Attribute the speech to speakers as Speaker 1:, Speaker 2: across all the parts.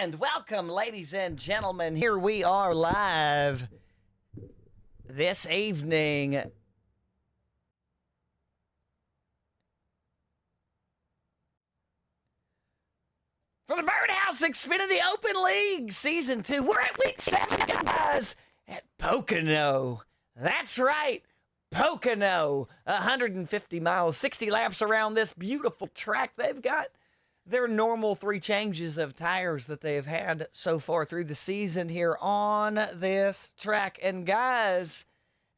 Speaker 1: And welcome, ladies and gentlemen. Here we are live this evening. For the Birdhouse Xfinity Open League Season 2. We're at week 7, guys, at Pocono. That's right, Pocono. 150 miles, 60 laps around this beautiful track. They've got their normal 3 changes of tires that they have had so far through the season here on this track. And guys,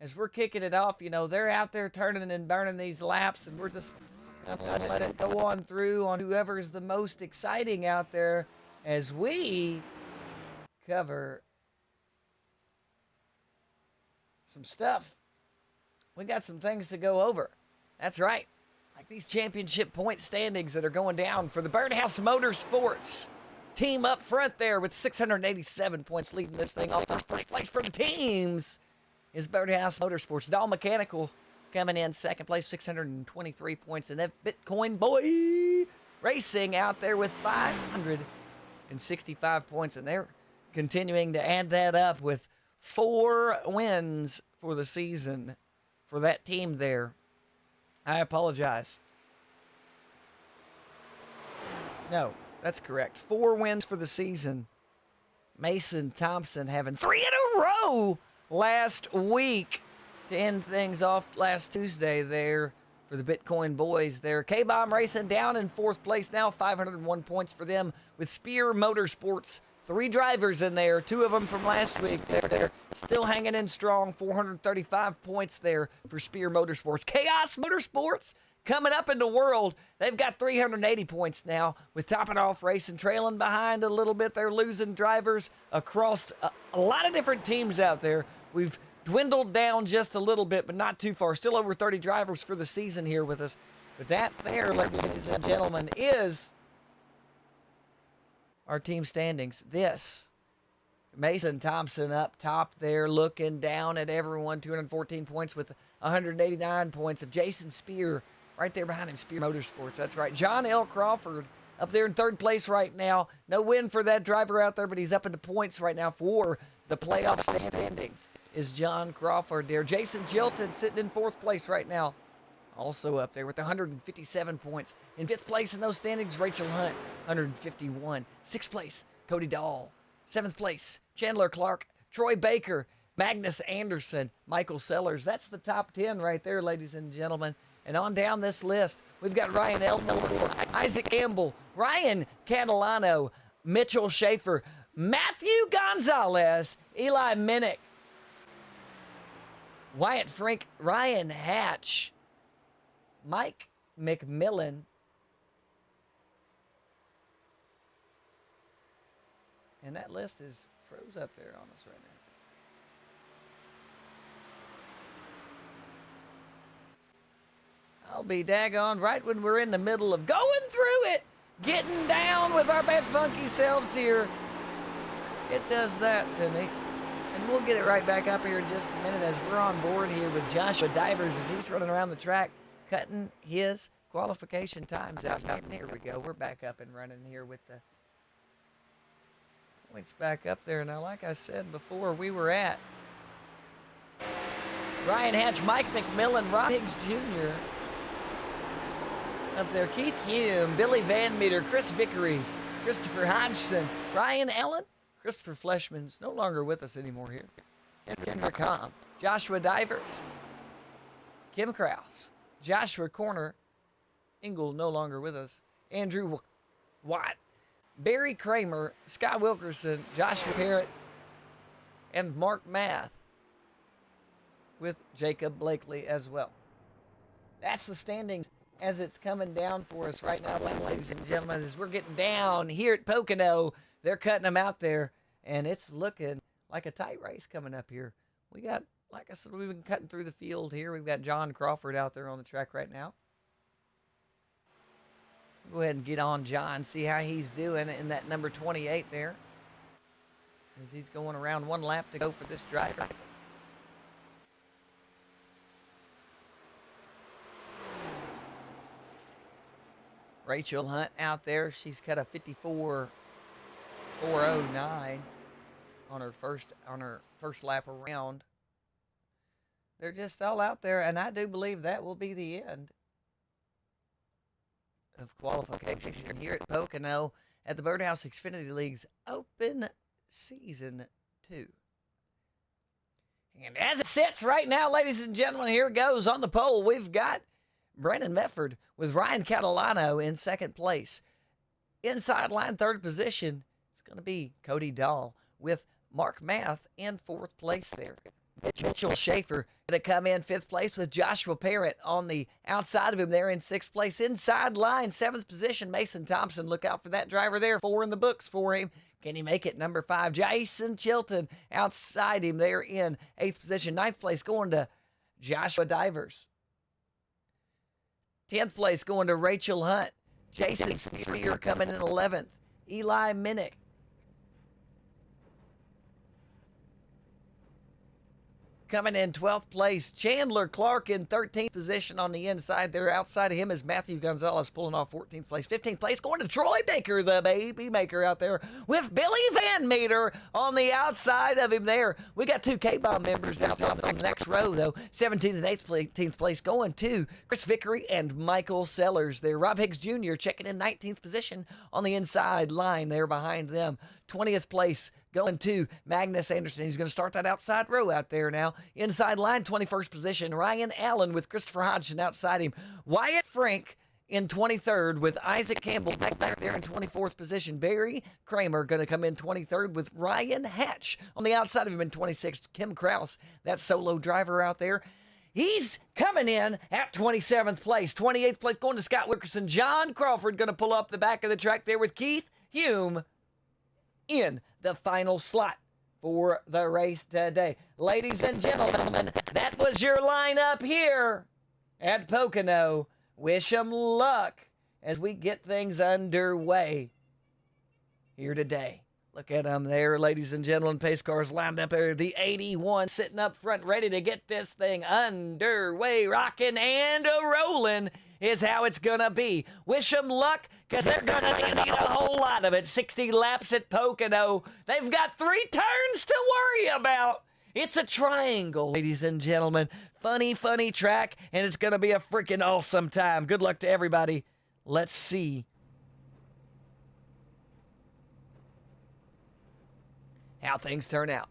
Speaker 1: as we're kicking it off, you know, they're out there turning and burning these laps, and we're just gonna let it go on through on whoever's the most exciting out there as we cover some stuff. We got some things to go over. That's right. Like these championship point standings that are going down for the Birdhouse Motorsports team up front there with 687 points leading this thing off. First place for the teams is Birdhouse Motorsports. Dahl Mechanical coming in second place, 623 points. And that Bitcoin Boy Racing out there with 565 points. And they're continuing to add that up with 4 wins for the season for that team there. I apologize. No, that's correct. 4 wins for the season. Mason Thompson having 3 in a row last week to end things off last Tuesday there for the Bitcoin Boys there. K-Bomb Racing down in 4th place now, 501 points for them with Spear Motorsports. 3 drivers in there, 2 of them from last week. They're still hanging in strong, 435 points there for Spear Motorsports. Chaos Motorsports coming up in the world. They've got 380 points now with Topping Off Racing trailing behind a little bit. They're losing drivers across a lot of different teams out there. We've dwindled down just a little bit, but not too far. Still over 30 drivers for the season here with us. But that there, ladies and gentlemen, is our team standings. This, Mason Thompson up top there looking down at everyone, 214 points with 189 points of Jason Spear right there behind him, Spear Motorsports. That's right. John L. Crawford up there in 3rd place right now. No win for that driver out there, but he's up in the points right now for the playoff standings is John Crawford there. Jason Chilton sitting in 4th place right now. Also up there with 157 points. In 5th place in those standings, Rachel Hunt, 151. 6th place, Cody Dahl. 7th place, Chandler Clark, Troy Baker, Magnus Anderson, Michael Sellers. That's the top 10 right there, ladies and gentlemen. And on down this list, we've got Ryan Elmore, Isaac Campbell, Ryan Catalano, Mitchell Schaefer, Matthew Gonzalez, Eli Minnick, Wyatt Frank, Ryan Hatch, Mike McMillan, and that list is froze up there on us right now. I'll be daggone right when we're in the middle of going through it, getting down with our bad funky selves here. It does that to me. And we'll get it right back up here in just a minute as we're on board here with Joshua Divers as he's running around the track, cutting his qualification times out. And here we go. We're back up and running here with the points back up there. Now, like I said before, we were at Ryan Hatch, Mike McMillan, Rob Higgs Jr. up there, Keith Hume, Billy Van Meter, Chris Vickery, Christopher Hodgson, Ryan Ellen, Christopher Fleshman's no longer with us anymore here. Kendra Comp, Joshua Divers, Kim Krause, Joshua Corner, Engel no longer with us, Andrew Watt, Barry Kramer, Scott Wilkerson, Joshua Parrott, and Mark Math with Jacob Blakely as well. That's the standings as it's coming down for us right now, ladies and gentlemen, as we're getting down here at Pocono. They're cutting them out there, and it's looking like a tight race coming up here. We got, like I said, we've been cutting through the field here. We've got John Crawford out there on the track right now. Go ahead and get on John, see how he's doing in that number 28 there. As he's going around 1 lap to go for this driver. Rachel Hunt out there. She's got a 54 4:09 on her first lap around. They're just all out there, and I do believe that will be the end of qualification here at Pocono at the Birdhouse Xfinity League's Open Season 2. And as it sits right now, ladies and gentlemen, here it goes on the pole. We've got Brandon Mefford with Ryan Catalano in second place. Inside line, third position, it's going to be Cody Dahl with Mark Math in fourth place there. Mitchell Schaefer going to come in fifth place with Joshua Parrott on the outside of him there in sixth place. Inside line, seventh position, Mason Thompson. Look out for that driver there. 4 in the books for him. Can he make it? Number 5, Jason Chilton outside him there in eighth position. Ninth place going to Joshua Divers. 10th place going to Rachel Hunt. Jason Spear coming in 11th. Eli Minnick coming in 12th place. Chandler Clark in 13th position on the inside there. Outside of him is Matthew Gonzalez pulling off 14th place. 15th place going to Troy Baker, the baby maker out there with Billy Van Meter on the outside of him there. We got 2 K-Bomb members out there on the next row, though. 17th and 18th place going to Chris Vickery and Michael Sellers there. Rob Higgs Jr. checking in 19th position on the inside line there behind them. 20th place going to Magnus Anderson. He's going to start that outside row out there now. Inside line, 21st position, Ryan Allen with Christopher Hodgson outside him. Wyatt Frank in 23rd with Isaac Campbell back there in 24th position. Barry Kramer going to come in 23rd with Ryan Hatch on the outside of him in 26th. Kim Kraus, that solo driver out there. He's coming in at 27th place. 28th place going to Scott Wickerson. John Crawford going to pull up the back of the track there with Keith Hume in the final slot for the race today. Ladies and gentlemen, that was your lineup here at Pocono. Wish them luck as we get things underway here today. Look at them there, ladies and gentlemen. Pace cars lined up there. The 81 sitting up front, ready to get this thing underway, rocking and a-rolling is how it's going to be. Wish them luck, because they're going to need a whole lot of it. 60 laps at Pocono. They've got 3 turns to worry about. It's a triangle, ladies and gentlemen. Funny, funny track, and it's going to be a freaking awesome time. Good luck to everybody. Let's see how things turn out.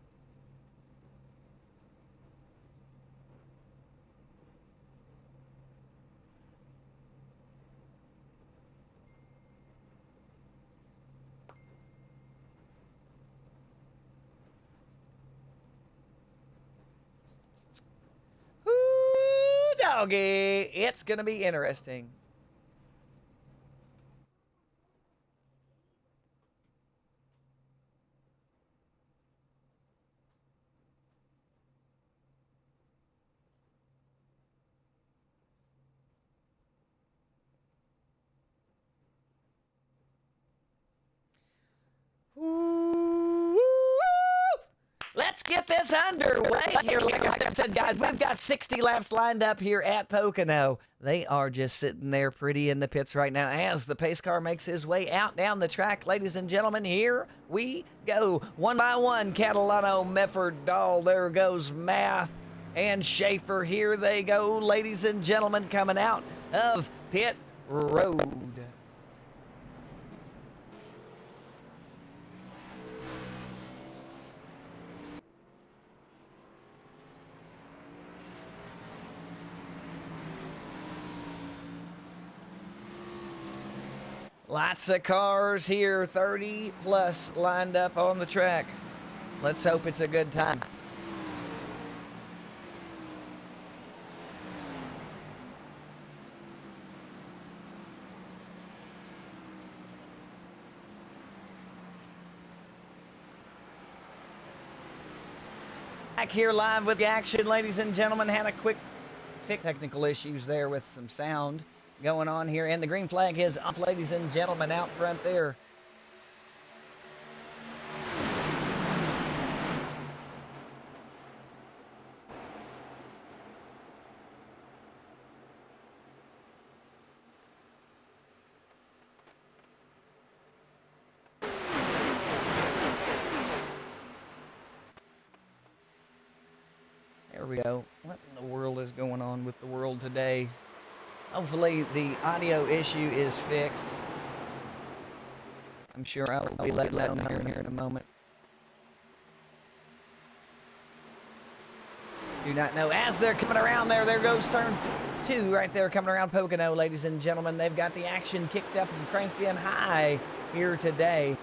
Speaker 1: Ooh, doggy. It's going to be interesting. Let's get this underway here. Like I said, guys, we've got 60 laps lined up here at Pocono. They are just sitting there pretty in the pits right now as the pace car makes his way out down the track. Ladies and gentlemen, here we go. One by one, Catalano, Mefford, Dahl, there goes Math and Schaefer. Here they go, ladies and gentlemen, coming out of pit road. Lots of cars here, 30 plus lined up on the track. Let's hope it's a good time. Back here live with the action, ladies and gentlemen. Had a quick fix technical issues there with some sound going on here, and the green flag is up, ladies and gentlemen, out front there. we go. What in the world is going on with the world today? Hopefully the audio issue is fixed. I'm sure I'll be letting them know here in a moment. Do not know. As they're coming around there goes turn 2 right there coming around Pocono, ladies and gentlemen. They've got the action kicked up and cranked in high here today.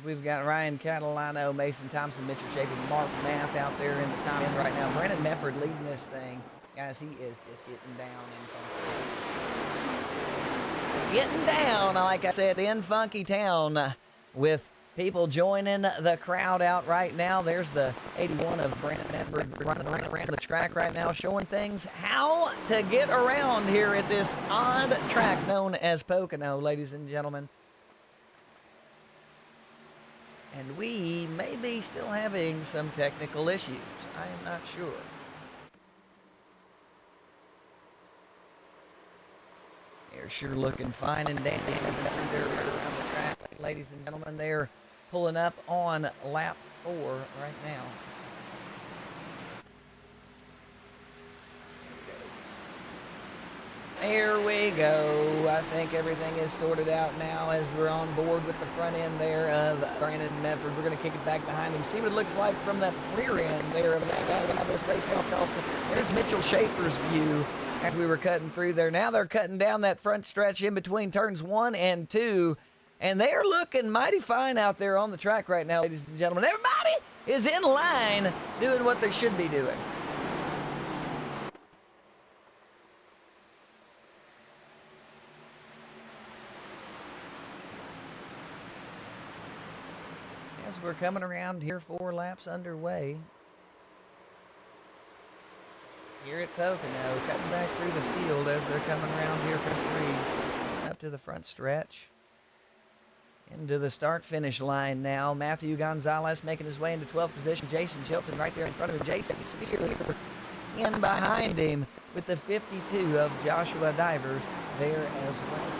Speaker 1: We've got Ryan Catalano, Mason Thompson, Mitchell Schaefer, Mark Math out there in the top end right now. Brandon Mefford leading this thing. Guys, he is just getting down in funky. Getting down, like I said, in Funky Town with people joining the crowd out right now. There's the 81 of Brandon Mefford running around the track right now, showing things how to get around here at this odd track known as Pocono, ladies and gentlemen. And we may be still having some technical issues. I am not sure. They're sure looking fine and dandy there around the track. Ladies and gentlemen, they're pulling up on lap 4 right now. There we go. I think everything is sorted out now as we're on board with the front end there of Brandon Mefford. We're going to kick it back behind him. See what it looks like from that rear end there of that guy. Got this race off. There's Mitchell Schaefer's view after we were cutting through there. Now they're cutting down that front stretch in between turns 1 and 2. And they are looking mighty fine out there on the track right now, ladies and gentlemen. Everybody is in line doing what they should be doing. We're coming around here, 4 laps underway. Here at Pocono, cutting back through the field as they're coming around here for 3. Up to the front stretch. Into the start-finish line now. Matthew Gonzalez making his way into 12th position. Jason Chilton right there in front of him. Jason Spear in behind him with the 52 of Joshua Divers there as well.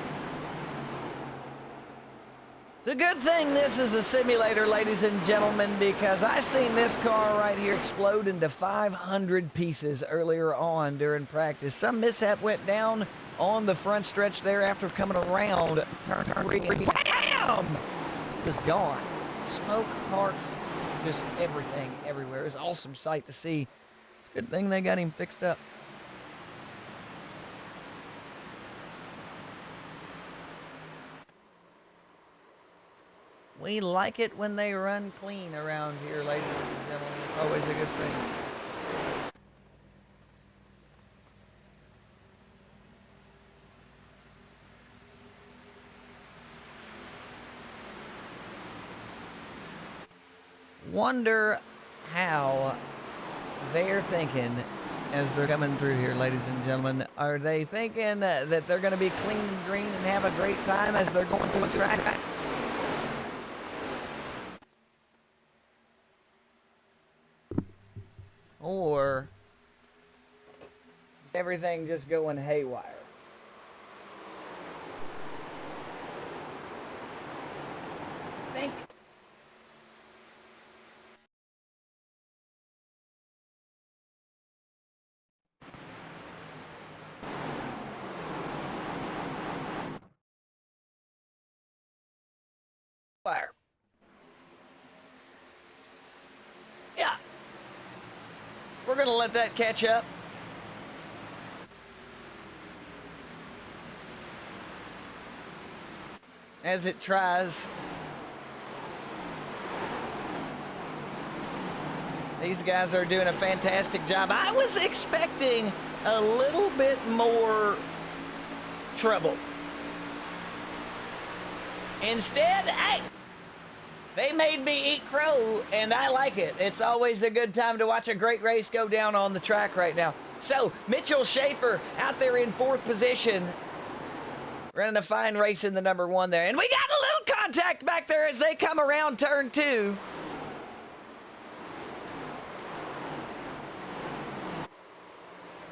Speaker 1: It's a good thing this is a simulator, ladies and gentlemen, because I seen this car right here explode into 500 pieces earlier on during practice. Some mishap went down on the front stretch there after coming around turn 3. Bam! Just gone. Smoke, parts, just everything everywhere. It was an awesome sight to see. It's a good thing they got him fixed up. We like it when they run clean around here, ladies and gentlemen. It's always a good thing. Wonder how they're thinking as they're coming through here, ladies and gentlemen. Are they thinking that they're going to be clean and green and have a great time as they're going through the track? Or is everything just going haywire? I think fire. Yeah. We're going to let that catch up. As it tries. These guys are doing a fantastic job. I was expecting a little bit more trouble. Instead, hey, they made me eat crow, and I like it. It's always a good time to watch a great race go down on the track right now. So, Mitchell Schaefer out there in 4th position, running a fine race in the number 1 there. And we got a little contact back there as they come around turn 2.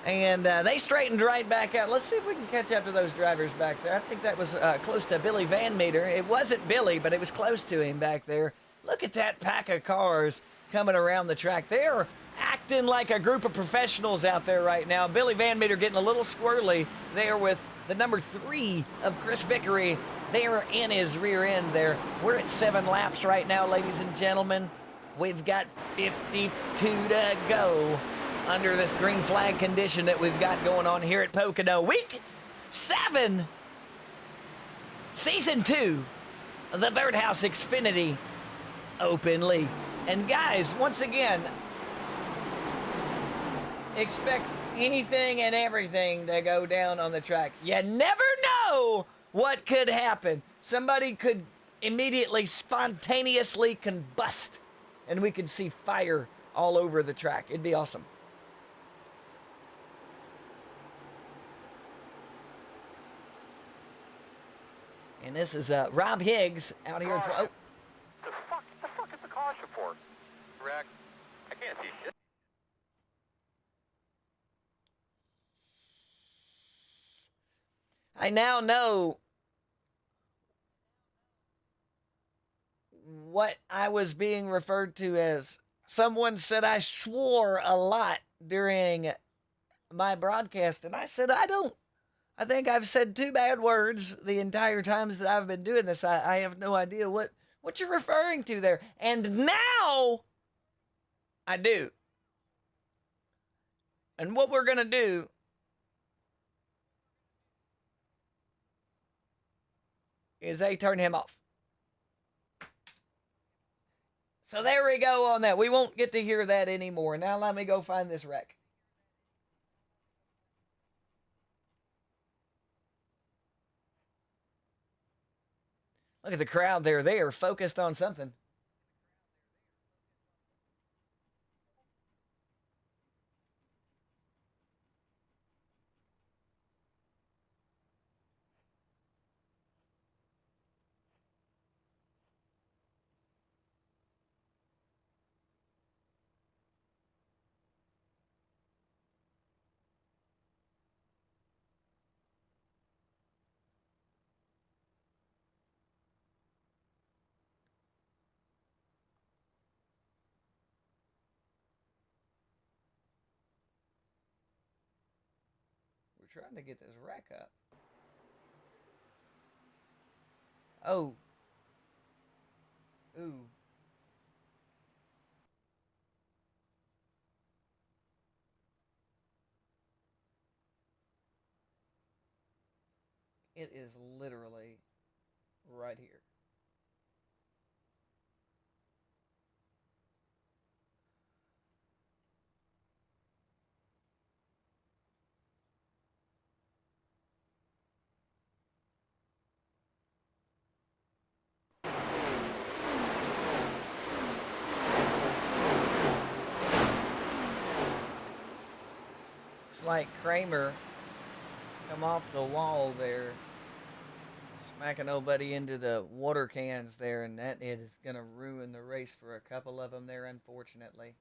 Speaker 1: And they straightened right back out. Let's see if we can catch up to those drivers back there. I think that was close to Billy Van Meter. It wasn't Billy, but it was close to him back there. Look at that pack of cars coming around the track. They're acting like a group of professionals out there right now. Billy Van Meter getting a little squirrely there with the number 3 of Chris Vickery there in his rear end there. We're at 7 laps right now, ladies and gentlemen. We've got 52 to go under this green flag condition that we've got going on here at Pocono. Week 7, Season 2 of the Birdhouse Xfinity Open League. And guys, once again, expect anything and everything to go down on the track. You never know what could happen. Somebody could immediately, spontaneously combust, and we could see fire all over the track. It'd be awesome. And this is Rob Higgs out here.
Speaker 2: The fuck is the caution for? Correct. I can't see shit.
Speaker 1: I now know what I was being referred to as. Someone said I swore a lot during my broadcast, and I said I don't. I think I've said 2 bad words the entire times that I've been doing this. I have no idea what you're referring to there. And now I do. And what we're going to do is they turn him off. So there we go on that. We won't get to hear that anymore. Now let me go find this wreck. Look at the crowd there. They are focused on something. We're trying to get this rack up. Oh. Ooh. It is literally right here. It's like Kramer come off the wall there, smacking old buddy into the water cans there, and that it is going to ruin the race for a couple of them there, unfortunately.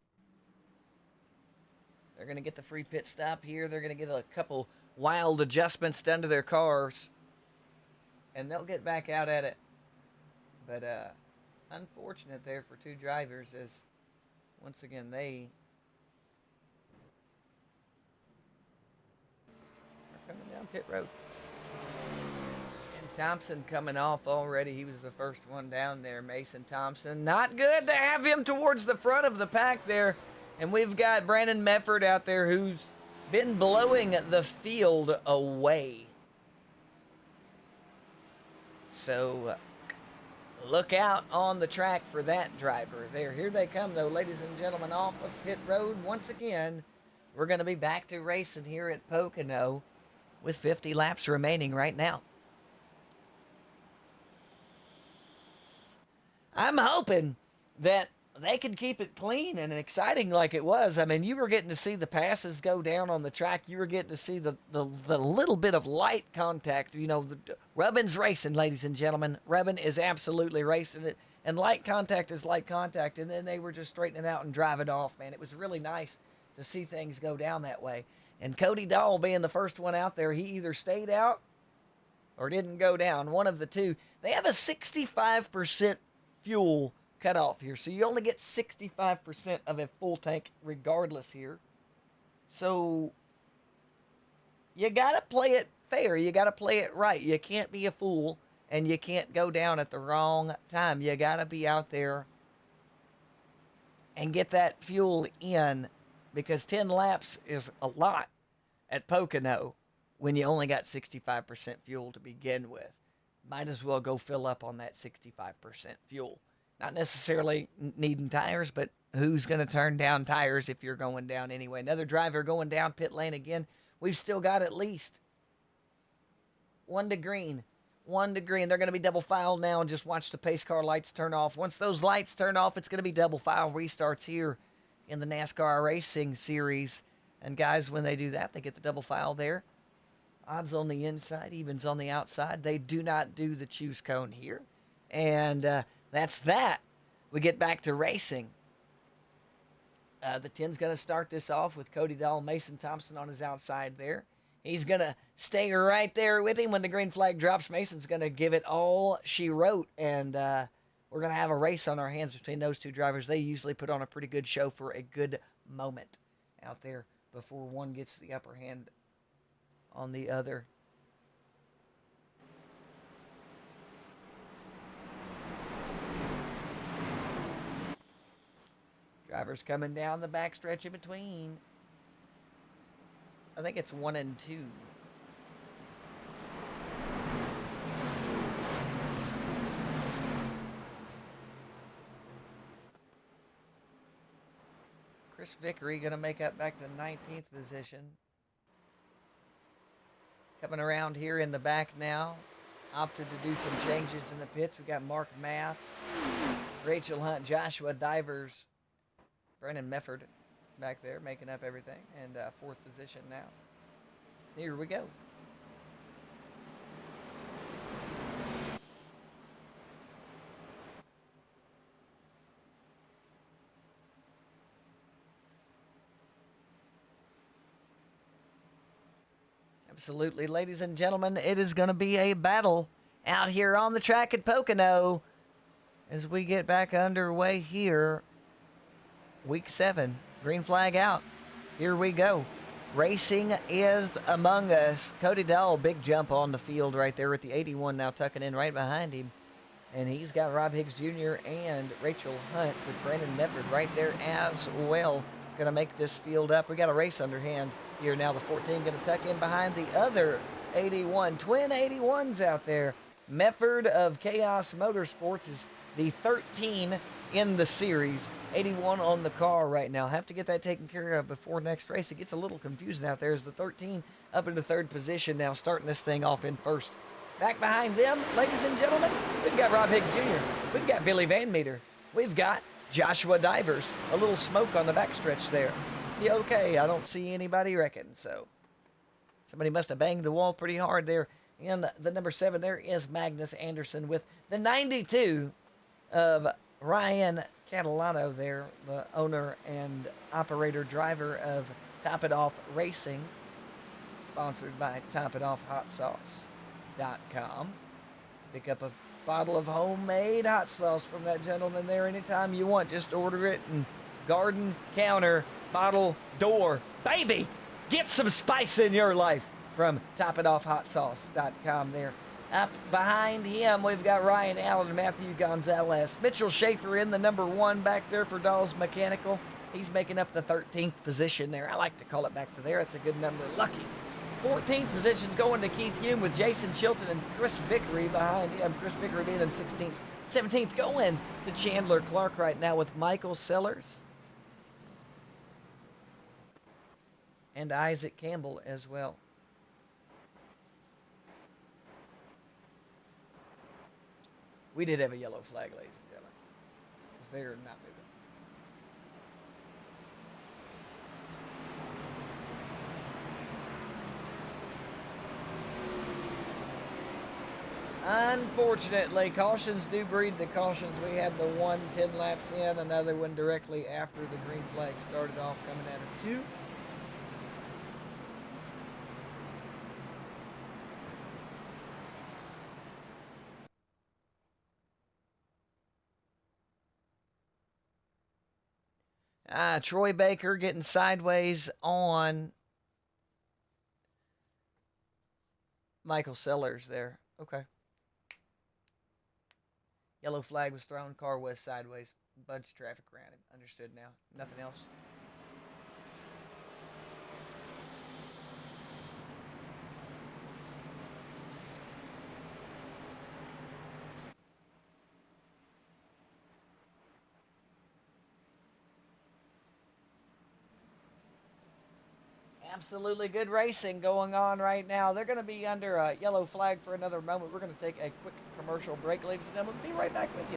Speaker 1: They're going to get the free pit stop here. They're going to get a couple wild adjustments done to their cars, and they'll get back out at it. But unfortunate there for 2 drivers, as once again they are coming down pit road. And Thompson coming off already. He was the first one down there, Mason Thompson. Not good to have him towards the front of the pack there. And we've got Brandon Mefford out there who's been blowing the field away. So look out on the track for that driver there. Here they come, though, ladies and gentlemen, off of pit road. Once again, we're going to be back to racing here at Pocono with 50 laps remaining right now. I'm hoping that they could keep it clean and exciting like it was. I mean, you were getting to see the passes go down on the track. You were getting to see the little bit of light contact. You know, Rubbin's racing, ladies and gentlemen. Rubbin is absolutely racing it. And light contact is light contact. And then they were just straightening out and driving off, man. It was really nice to see things go down that way. And Cody Dahl being the first one out there, he either stayed out or didn't go down, one of the two. They have a 65% fuel cutoff here, so you only get 65% of a full tank regardless here. So you got to play it fair. You got to play it right. You can't be a fool, and you can't go down at the wrong time. You got to be out there and get that fuel in, because 10 laps is a lot at Pocono when you only got 65% fuel to begin with. Might as well go fill up on that 65% fuel. Not necessarily needing tires, but who's going to turn down tires if you're going down anyway? Another driver going down pit lane again. We've still got at least one to green. One to green. They're going to be double file now, and just watch the pace car lights turn off. Once those lights turn off, it's going to be double file restarts here in the NASCAR Racing Series. And guys, when they do that, they get the double file there. Odds on the inside, evens on the outside. They do not do the choose cone here. And that's that. We get back to racing. The 10's going to start this off with Cody Dahl, Mason Thompson on his outside there. He's going to stay right there with him when the green flag drops. Mason's going to give it all she wrote, and we're going to have a race on our hands between those two drivers. They usually put on a pretty good show for a good moment out there before one gets the upper hand on the other. Drivers coming down the backstretch in between. I think it's 1 and 2. Chris Vickery going to make up back to the 19th position. Coming around here in the back now. Opted to do some changes in the pits. We got Mark Math, Rachel Hunt, Joshua Divers, Brennan Mefford back there making up everything. And 4th position now. Here we go. Absolutely, ladies and gentlemen, it is going to be a battle out here on the track at Pocono as we get back underway here. Week 7, green flag out. Here we go. Racing is among us. Cody Dahl, big jump on the field right there with the 81 now tucking in right behind him. And he's got Rob Higgs Jr. and Rachel Hunt with Brandon Mefford right there as well. Going to make this field up. We got a race underhand here now. The 14 going to tuck in behind the other 81. Twin 81s out there. Mefford of Chaos Motorsports is the 13 in the series. 81 on the car right now. Have to get that taken care of before next race. It gets a little confusing out there as the 13 up into 3rd position now, starting this thing off in 1st. Back behind them, ladies and gentlemen, we've got Rob Higgs Jr. We've got Billy Van Meter. We've got Joshua Divers. A little smoke on the backstretch there. Yeah, okay, I don't see anybody wrecking, so somebody must have banged the wall pretty hard there. And the number 7 there is Magnus Anderson with the 92 of Ryan Catalano there, the owner and operator driver of Top It Off Racing, sponsored by TopItOffHotSauce.com. Pick up a bottle of homemade hot sauce from that gentleman there anytime you want. Just order it and garden counter, bottle door. Baby, get some spice in your life from TopItOffHotSauce.com there. Up behind him, we've got Ryan Allen and Matthew Gonzalez. Mitchell Schaefer in the number 1 back there for Dawes Mechanical. He's making up the 13th position there. I like to call it back to there. It's a good number. Lucky. 14th position's going to Keith Hume with Jason Chilton and Chris Vickery behind him. Chris Vickery being in 16th. 17th going to Chandler Clark right now with Michael Sellers and Isaac Campbell as well. We did have a yellow flag, ladies and gentlemen, because they're not moving. unfortunately, cautions do breed the cautions. We had the one 10 laps in, another one directly after the green flag started off coming out of 2. Troy Baker getting sideways on Michael Sellers there. Okay. Yellow flag was thrown. Car was sideways. Bunch of traffic around him. Understood now. Nothing else. Absolutely good racing going on right now. They're going to be under a yellow flag for another moment. We're going to take a quick commercial break, ladies and gentlemen. Be right back with you.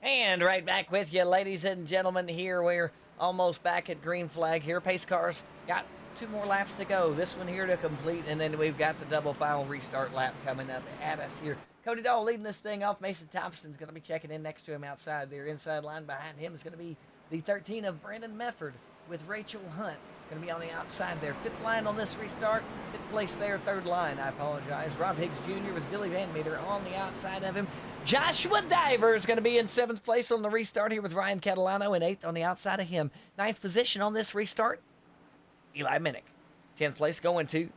Speaker 1: And right back with you, ladies and gentlemen. Here we're almost back at green flag here. Pace cars got 2 more laps to go. This one here to complete, and then we've got the double final restart lap coming up at us here. Cody Dahl leading this thing off. Mason Thompson's going to be checking in next to him outside there. Inside line behind him is going to be the 13 of Brandon Mefford with Rachel Hunt. Going to be on the outside there. 5th line on this restart. 5th place there. 3rd line, I apologize. Rob Higgs Jr. with Billy Van Meter on the outside of him. Joshua Diver is going to be in 7th place on the restart here with Ryan Catalano in 8th on the outside of him. 9th position on this restart, Eli Minnick. 10th place going to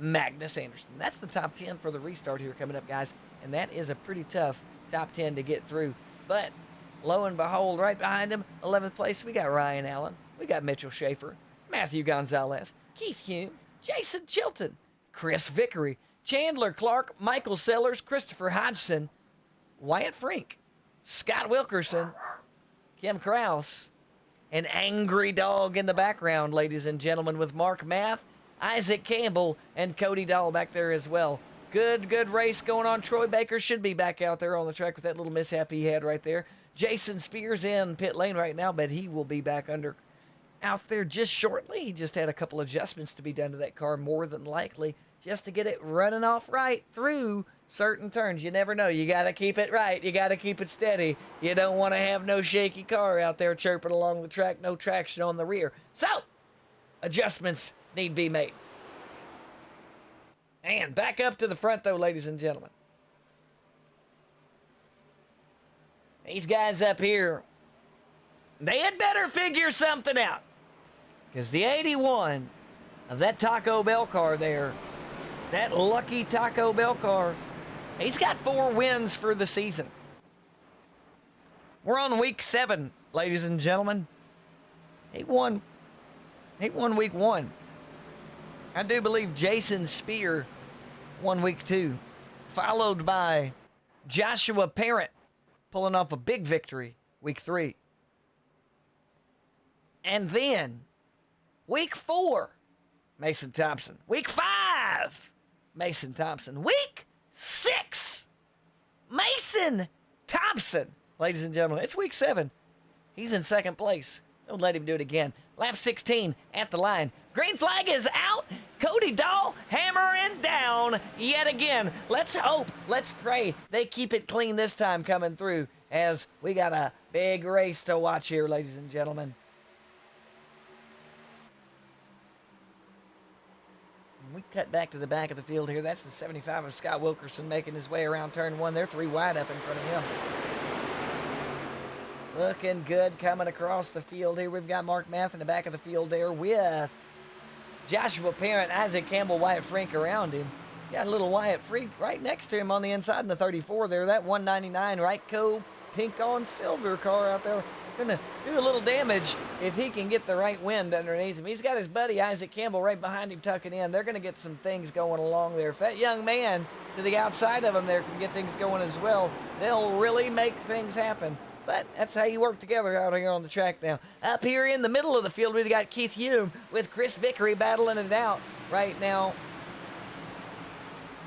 Speaker 1: Magnus Anderson. That's the top 10 for the restart here coming up, guys. And that is a pretty tough top 10 to get through. But lo and behold, right behind him, 11th place, we got Ryan Allen. We got Mitchell Schaefer, Matthew Gonzalez, Keith Hume, Jason Chilton, Chris Vickery, Chandler Clark, Michael Sellers, Christopher Hodgson, Wyatt Frink, Scott Wilkerson, Kim Krause, an angry dog in the background, ladies and gentlemen, with Mark Math, Isaac Campbell, and Cody Dahl back there as well. Good race going on. Troy Baker should be back out there on the track with that little mishap he had right there. Jason Spears in pit lane right now, but he will be back out there just shortly. He just had a couple adjustments to be done to that car, more than likely, just to get it running off right through certain turns. You never know. You got to keep it right. You got to keep it steady. You don't want to have no shaky car out there chirping along the track, no traction on the rear. So, adjustments need to be made. And back up to the front, though, ladies and gentlemen. These guys up here, they had better figure something out. Because the 81 of that Taco Bell car there, that lucky Taco Bell car, he's got 4 wins for the season. We're on week 7, ladies and gentlemen. He won week 1. I do believe Jason Spear won week 2, followed by Joshua Parent pulling off a big victory week 3. And then week 4, Mason Thompson. Week 5, Mason Thompson. Week 6, Mason Thompson. Ladies and gentlemen, it's week 7. He's in 2nd place. Don't let him do it again. Lap 16 at the line. Green flag is out. Cody Dahl hammering down yet again. Let's hope, let's pray they keep it clean this time coming through, as we got a big race to watch here, ladies and gentlemen. We cut back to the back of the field here. That's the 75 of Scott Wilkerson making his way around turn 1. They're 3 wide up in front of him. Looking good coming across the field here. We've got Mark Math in the back of the field there with Joshua Parent, Isaac Campbell, Wyatt Frink around him. He's got a little Wyatt Frink right next to him on the inside in the 34 there. That 199 Ryco pink on silver car out there. Gonna do a little damage if he can get the right wind underneath him. He's got his buddy Isaac Campbell right behind him tucking in. They're gonna get some things going along there. If that young man to the outside of him there can get things going as well, they'll really make things happen. But that's how you work together out here on the track now. Up here in the middle of the field, we've got Keith Hume with Chris Vickery battling it out right now.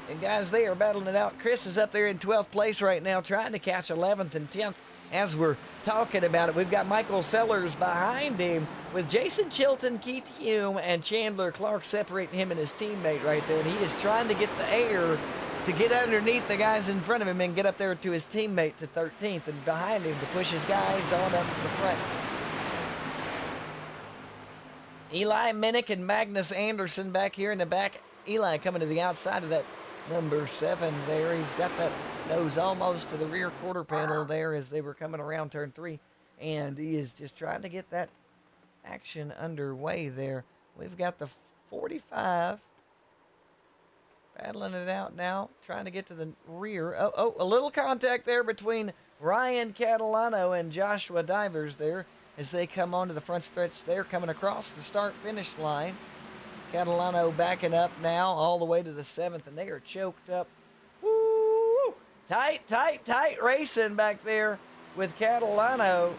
Speaker 1: And guys, they are battling it out. Chris is up there in 12th place right now, trying to catch 11th and 10th as we're talking about it. We've got Michael Sellers behind him with Jason Chilton, Keith Hume, and Chandler Clark separating him and his teammate right there. And he is trying to get the air to get underneath the guys in front of him and get up there to his teammate to 13th and behind him to push his guys on up to the front. Eli Minnick and Magnus Anderson back here in the back. Eli coming to the outside of that number 7 there. He's got that nose almost to the rear quarter panel there as they were coming around turn 3. And he is just trying to get that action underway there. We've got the 45 battling it out now, trying to get to the rear. Oh, a little contact there between Ryan Catalano and Joshua Divers there as they come onto the front stretch there, coming across the start-finish line. Catalano backing up now all the way to the 7th, and they are choked up. Woo! Tight racing back there with Catalano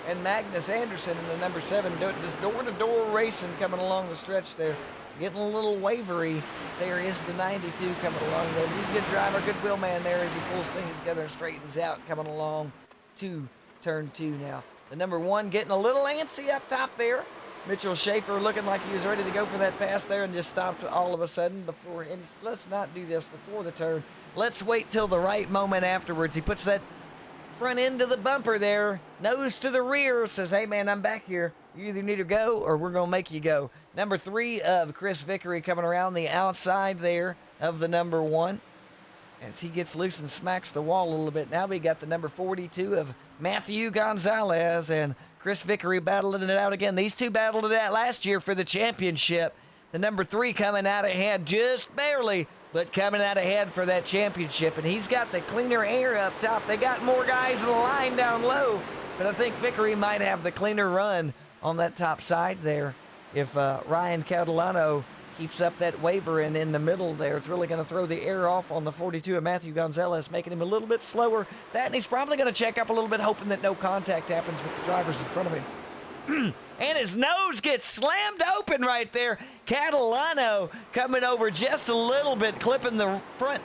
Speaker 1: and Magnus Anderson in the number 7. Just door-to-door racing coming along the stretch there. Getting a little wavery. There is the 92 coming along there. He's a good driver, good wheelman there as he pulls things together and straightens out, coming along to turn 2 now. The number 1 getting a little antsy up top there. Mitchell Schaefer looking like he was ready to go for that pass there and just stopped all of a sudden before. And let's not do this before the turn. Let's wait till the right moment afterwards. He puts that front end of the bumper there, nose to the rear, says, hey man, I'm back here. You either need to go or we're going to make you go. Number 3 of Chris Vickery coming around the outside there of the number 1 as he gets loose and smacks the wall a little bit. Now we got the number 42 of Matthew Gonzalez and Chris Vickery battling it out again. These two battled it out last year for the championship. The number 3 coming out ahead just barely, but coming out ahead for that championship. And he's got the cleaner air up top. They got more guys in the line down low, but I think Vickery might have the cleaner run on that top side there. If Ryan Catalano keeps up that waver and in the middle there, it's really going to throw the air off on the 42 of Matthew Gonzalez, making him a little bit slower. And he's probably going to check up a little bit, hoping that no contact happens with the drivers in front of him. And his nose gets slammed open right there. Catalano coming over just a little bit, clipping the front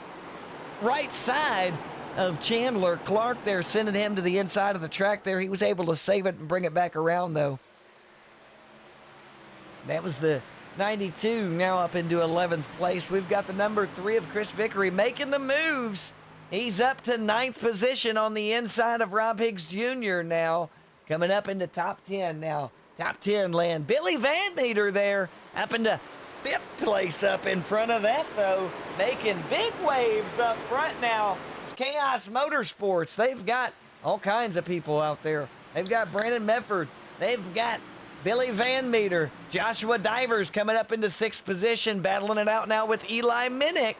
Speaker 1: right side of Chandler Clark there, sending him to the inside of the track there. He was able to save it and bring it back around, though. That was the 92 now up into 11th place. We've got the number 3 of Chris Vickery making the moves. He's up to 9th position on the inside of Rob Higgs Jr. now. Coming up into top 10 now. Top 10 land. Billy Van Meter there up into 5th place up in front of that, though. Making big waves up front now. It's Chaos Motorsports. They've got all kinds of people out there. They've got Brandon Medford. They've got Billy Van Meter. Joshua Divers coming up into 6th position, battling it out now with Eli Minnick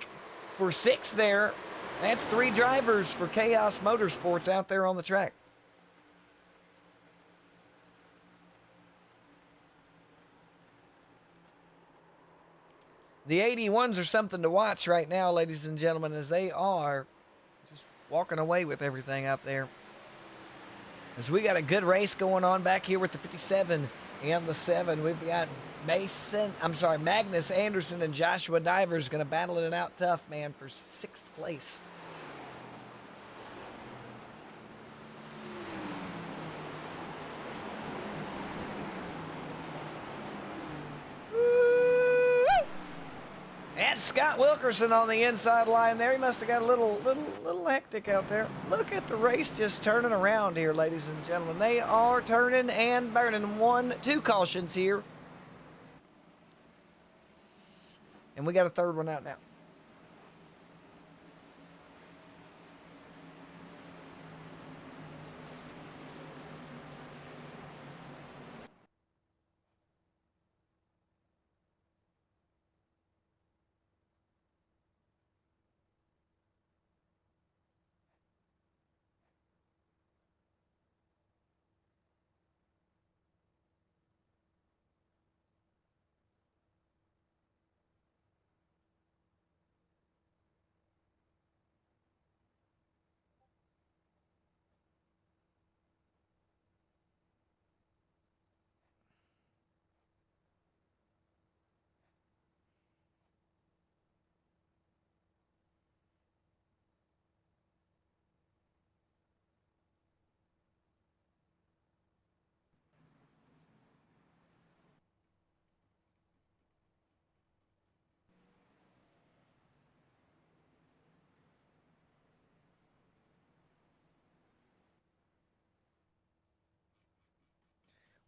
Speaker 1: for 6th there. That's 3 drivers for Chaos Motorsports out there on the track. The 81s are something to watch right now, ladies and gentlemen, as they are just walking away with everything up there. As we got a good race going on back here with the 57 and the 7. We've got Magnus Anderson and Joshua Divers going to battle it out tough, man, for 6th place. And Scott Wilkerson on the inside line there. He must have got a little hectic out there. Look at the race just turning around here, ladies and gentlemen. They are turning and burning. 2 cautions here. And we got a 3rd one out now.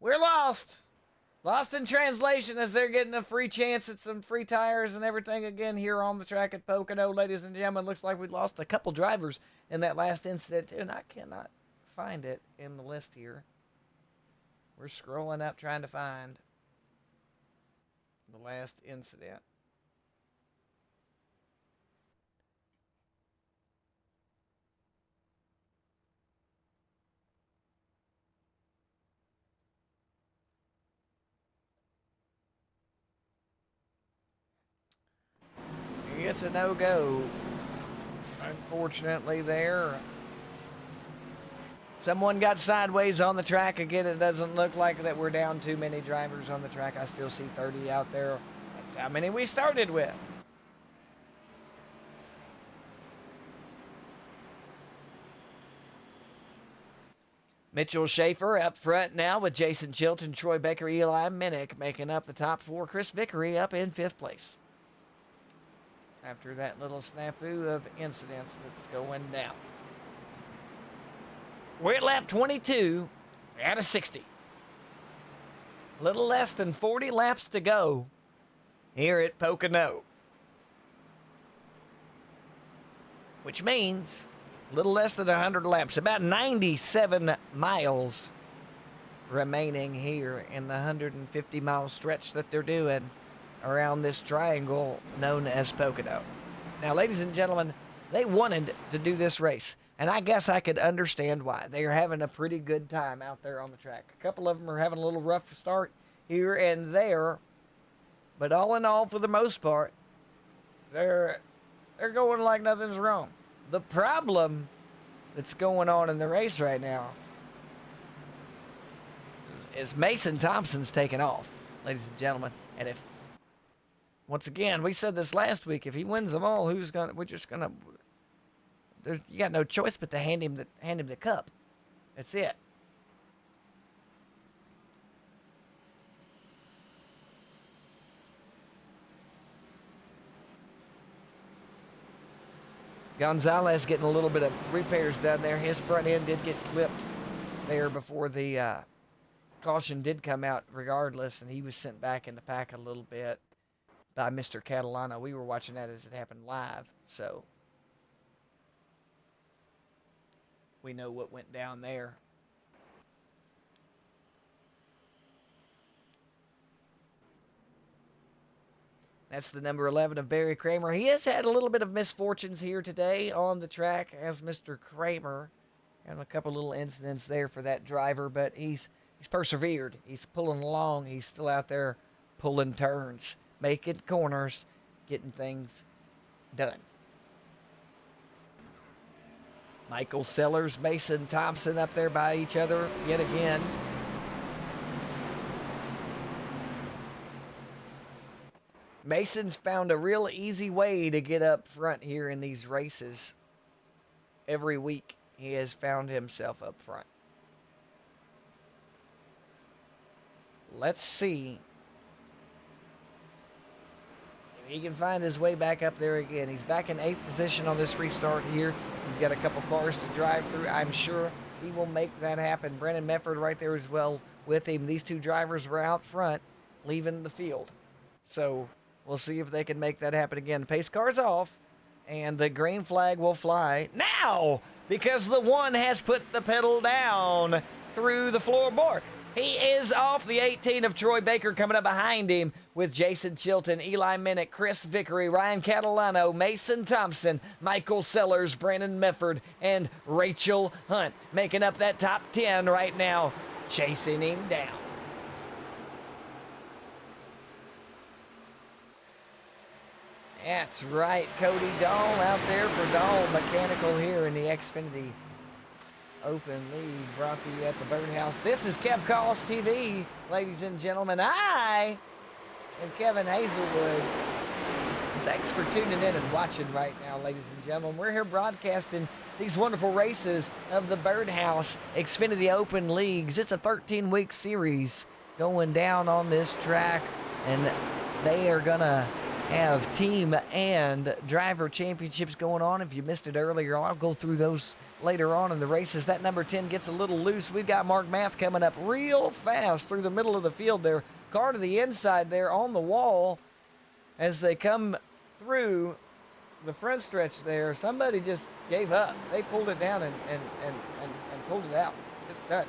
Speaker 1: We're lost. Lost in translation as they're getting a free chance at some free tires and everything again here on the track at Pocono, ladies and gentlemen. Looks like we lost a couple drivers in that last incident, too, and I cannot find it in the list here. We're scrolling up trying to find the last incident. It's a no-go, unfortunately, there. Someone got sideways on the track. Again, it doesn't look like that we're down too many drivers on the track. I still see 30 out there. That's how many we started with. Mitchell Schaefer up front now with Jason Chilton, Troy Baker, Eli Minnick making up the top four. Chris Vickery up in 5th place. After that little snafu of incidents that's going down. We're at lap 22 out of 60. A little less than 40 laps to go here at Pocono. Which means a little less than 100 laps, about 97 miles remaining here in the 150-mile stretch that they're doing around this triangle known as Pocono. Now, ladies and gentlemen, they wanted to do this race, and I guess I could understand why. They are having a pretty good time out there on the track. A couple of them are having a little rough start here and there, but all in all, for the most part, they're going like nothing's wrong. The problem that's going on in the race right now is Mason Thompson's taking off, ladies and gentlemen, and if once again, we said this last week. If he wins them all, we're just gonna. You got no choice but to hand him the cup. That's it. Gonzalez getting a little bit of repairs done there. His front end did get clipped there before the caution did come out regardless, and he was sent back in the pack a little bit by Mr. Catalano. We were watching that as it happened live, so we know what went down there. That's the number 11 of Barry Kramer. He has had a little bit of misfortunes here today on the track as Mr. Kramer. And a couple little incidents there for that driver, but he's persevered. He's pulling along. He's still out there pulling turns, making corners, getting things done. Michael Sellers, Mason Thompson up there by each other yet again. Mason's found a real easy way to get up front here in these races. Every week he has found himself up front. Let's see if he can find his way back up there again. He's back in 8th position on this restart here. He's got a couple cars to drive through. I'm sure he will make that happen. Brennan Mefford right there as well with him. These two drivers were out front leaving the field. So we'll see if they can make that happen again. The pace car's off, and the green flag will fly now because the one has put the pedal down through the floorboard. He is off. The 18 of Troy Baker coming up behind him with Jason Chilton, Eli Minnick, Chris Vickery, Ryan Catalano, Mason Thompson, Michael Sellers, Brandon Mefford, and Rachel Hunt making up that top 10 right now, chasing him down. That's right, Cody Dahl out there for Dahl Mechanical here in the Xfinity Open League, brought to you at the Birdhouse. This is Kev Calls TV, ladies and gentlemen. I am Kevin Hazelwood. Thanks for tuning in and watching right now, ladies and gentlemen. We're here broadcasting these wonderful races of the Birdhouse Xfinity Open Leagues. It's a 13-week series going down on this track, and they are gonna have team and driver championships going on. If you missed it earlier, I'll go through those later on in the races. That number 10 gets a little loose. We've got Mark Math coming up real fast through the middle of the field there. Car to the inside there on the wall as they come through the front stretch there. Somebody just gave up. They pulled it down and pulled it out. It's done.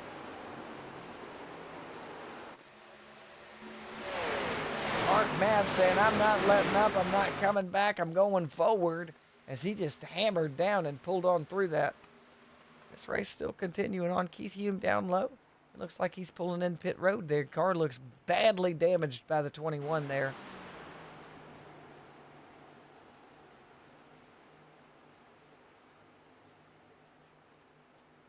Speaker 1: Mark Math saying, I'm not letting up, I'm not coming back, I'm going forward, as he just hammered down and pulled on through that. This race still continuing on. Keith Hume down low. It looks like he's pulling in pit road there. Car looks badly damaged by the 21 there.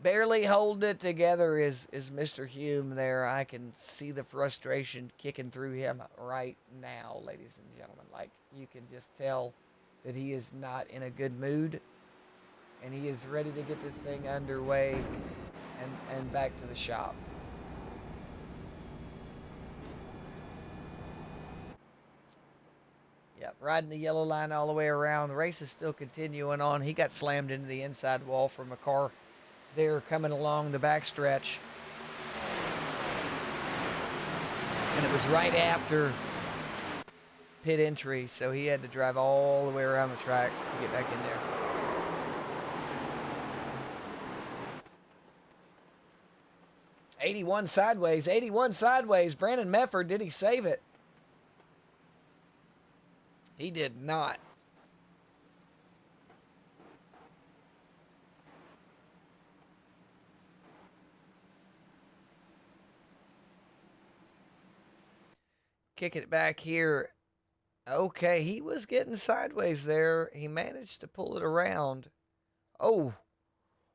Speaker 1: Barely holding it together is Mr. Hume there. I can see the frustration kicking through him right now, ladies and gentlemen. Like, you can just tell that he is not in a good mood, and he is ready to get this thing underway and back to the shop. Yep, riding the yellow line all the way around. The race is still continuing on. He got slammed into the inside wall from a car there coming along the backstretch. And it was right after pit entry, so he had to drive all the way around the track to get back in there. '81 sideways, 81 sideways. Brandon Mefford, did he save it? He did not. Kicking it back here. Okay, he was getting sideways there. He managed to pull it around. Oh,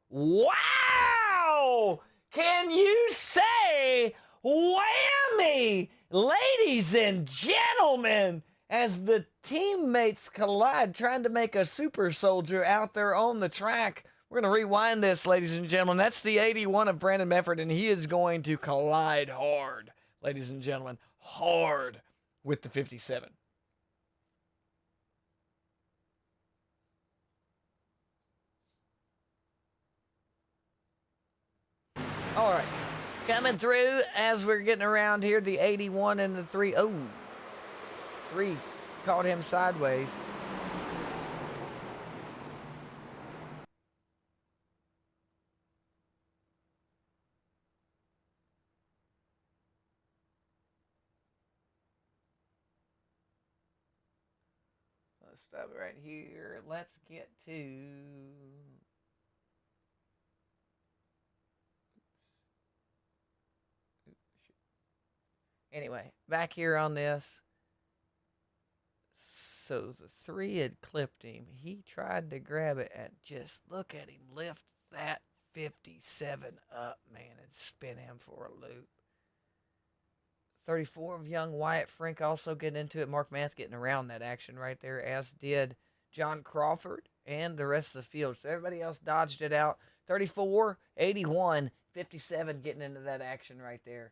Speaker 1: wow! Can you say whammy, ladies and gentlemen, as the teammates collide, trying to make a super soldier out there on the track. We're going to rewind this, ladies and gentlemen. That's the 81 of Brandon Mefford, and he is going to collide hard, ladies and gentlemen, hard with the 57. All right, coming through as we're getting around here, the 81 and the 3. Oh, 3 caught him sideways. Let's stop it right here. Let's get to... Anyway, back here on this. So the 3 had clipped him. He tried to grab it, and just look at him lift that 57 up, man, and spin him for a loop. 34 of young Wyatt Frank also getting into it. Mark Math getting around that action right there, as did John Crawford and the rest of the field. So everybody else dodged it out. 34, 81, 57 getting into that action right there.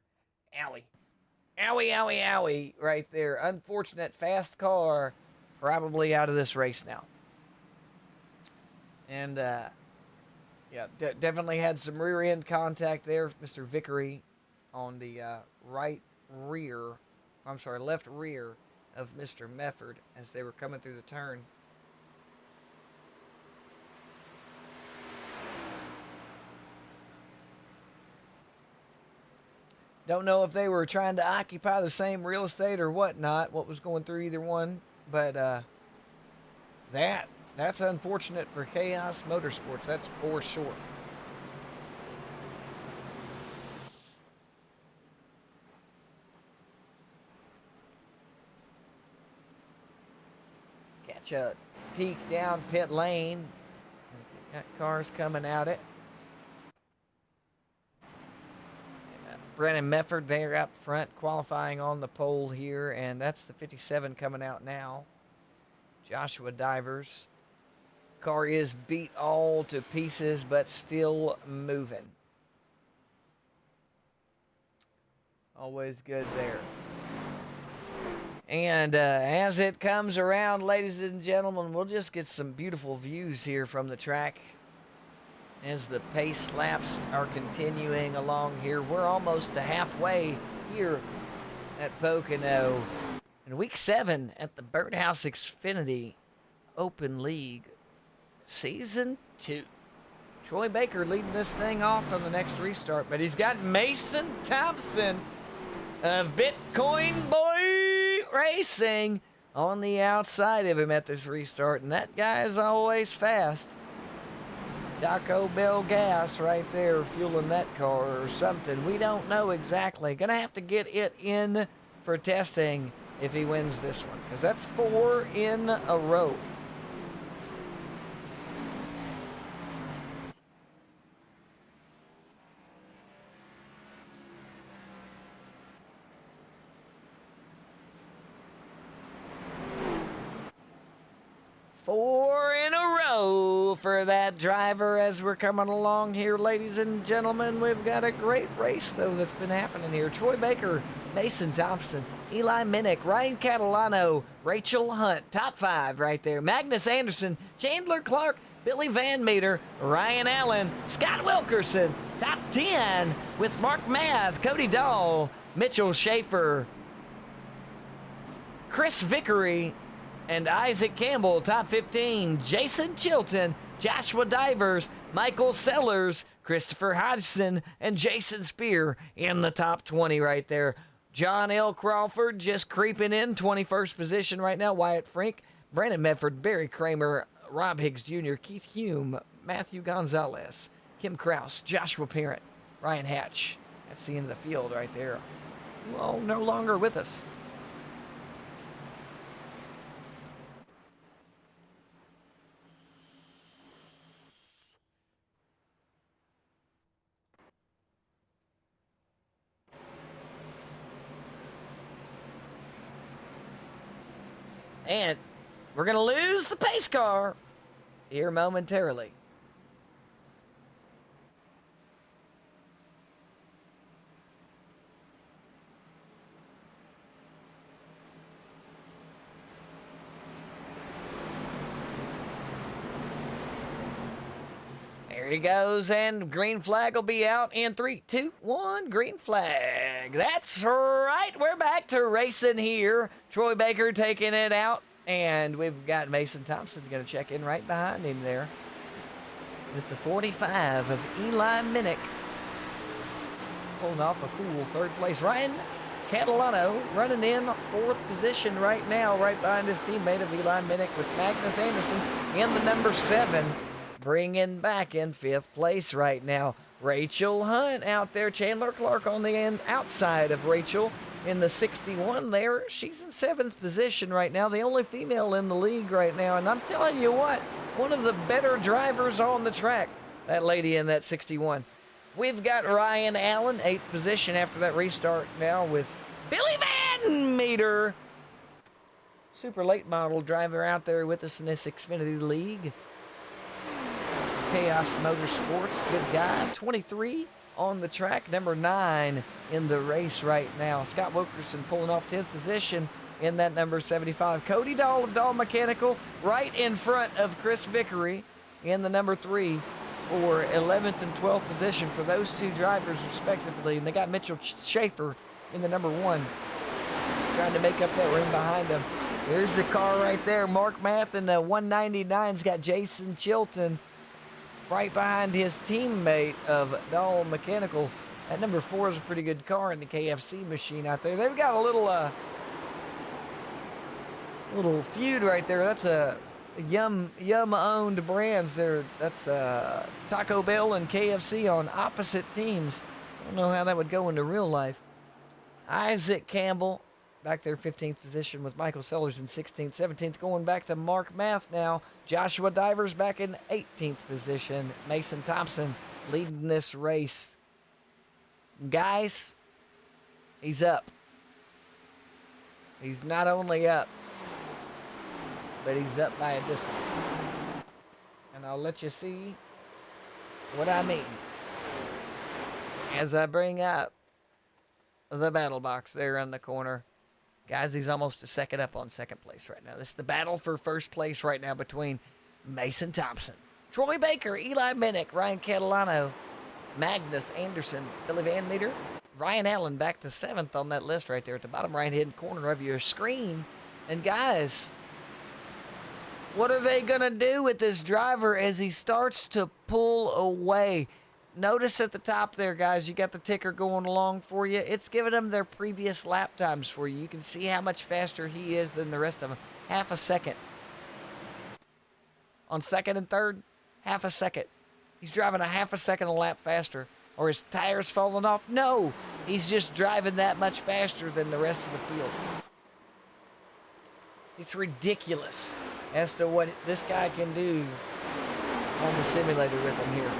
Speaker 1: Owie. Owie, owie, owie right there. Unfortunate fast car probably out of this race now. And, yeah, definitely had some rear end contact there. Mr. Vickery on the left rear of Mr. Mefford as they were coming through the turn. Don't know if they were trying to occupy the same real estate or whatnot, what was going through either one, but that's unfortunate for Chaos Motorsports, that's for sure. Catch a peek down pit lane. Got cars coming at it. Brandon Mefford there out front, qualifying on the pole here, and that's the 57 coming out now. Joshua Divers. Car is beat all to pieces, but still moving. Always good there. And as it comes around, ladies and gentlemen, we'll just get some beautiful views here from the track as the pace laps are continuing along here. We're almost to halfway here at Pocono in week 7 at the Birdhouse Xfinity Open League Season 2. Troy Baker leading this thing off on the next restart, but he's got Mason Thompson of Bitcoin Boy Racing on the outside of him at this restart, and that guy is always fast. Taco Bell gas right there fueling that car or something. We don't know exactly. Gonna have to get it in for testing if he wins this one, because that's 4 in a row. Four in a row for that driver as we're coming along here, ladies and gentlemen. We've got a great race, though, that's been happening here. Troy Baker, Mason Thompson, Eli Minnick, Ryan Catalano, Rachel Hunt, top 5 right there. Magnus Anderson, Chandler Clark, Billy Van Meter, Ryan Allen, Scott Wilkerson, top 10 with Mark Math, Cody Dahl, Mitchell Schaefer, Chris Vickery, and Isaac Campbell, top 15. Jason Chilton, Joshua Divers, Michael Sellers, Christopher Hodgson, and Jason Spear in the top 20 right there. John L. Crawford just creeping in, 21st position right now. Wyatt Frink, Brandon Medford, Barry Kramer, Rob Higgs Jr., Keith Hume, Matthew Gonzalez, Kim Kraus, Joshua Parent, Ryan Hatch. That's the end of the field right there. Well, no longer with us. And we're going to lose the pace car here momentarily. There he goes, and green flag will be out in 3, 2, 1. Green flag. That's right. We're back to racing here. Troy Baker taking it out, and we've got Mason Thompson going to check in right behind him there with the 45 of Eli Minnick. Pulling off a cool 3rd place. Ryan Catalano running in 4th position right now, right behind his teammate of Eli Minnick with Magnus Anderson in the number 7. Bringing back in 5th place right now. Rachel Hunt out there. Chandler Clark on the end outside of Rachel in the 61 there. She's in 7th position right now. The only female in the league right now. And I'm telling you what, one of the better drivers on the track. That lady in that 61. We've got Ryan Allen, 8th position after that restart now with Billy Van Meter. Super late model driver out there with us in this Xfinity League. Chaos Motorsports, good guy. 23 on the track, number 9 in the race right now. Scott Wilkerson pulling off 10th position in that number 75. Cody Dahl of Dahl Mechanical right in front of Chris Vickery in the number 3 for 11th and 12th position for those two drivers respectively. And they got Mitchell Schaefer in the number 1 trying to make up that room behind them. Here's the car right there. Mark Math in the 199's got Jason Chilton right behind his teammate of Dahl Mechanical. That number 4 is a pretty good car in the KFC machine out there. They've got a little feud right there. That's a Yum-owned brands there. That's Taco Bell and KFC on opposite teams. I don't know how that would go into real life. Isaac Campbell back there, 15th position with Michael Sellers in 16th. 17th going back to Mark Math now. Joshua Divers back in 18th position. Mason Thompson leading this race. Guys, he's up. He's not only up, but he's up by a distance. And I'll let you see what I mean as I bring up the battle box there in the corner. Guys, he's almost a second up on second place right now. This is the battle for first place right now between Mason Thompson, Troy Baker, Eli Minnick, Ryan Catalano, Magnus Anderson, Billy Van Meter, Ryan Allen back to 7th on that list right there at the bottom right-hand corner of your screen. And guys, what are they going to do with this driver as he starts to pull away? Notice at the top there, guys, you got the ticker going along for you. It's giving them their previous lap times for you. You can see how much faster he is than the rest of them. Half a second. On second and third, half a second. He's driving a half a second a lap faster. Or his tires falling off? No, he's just driving that much faster than the rest of the field. It's ridiculous as to what this guy can do on the simulator with him here.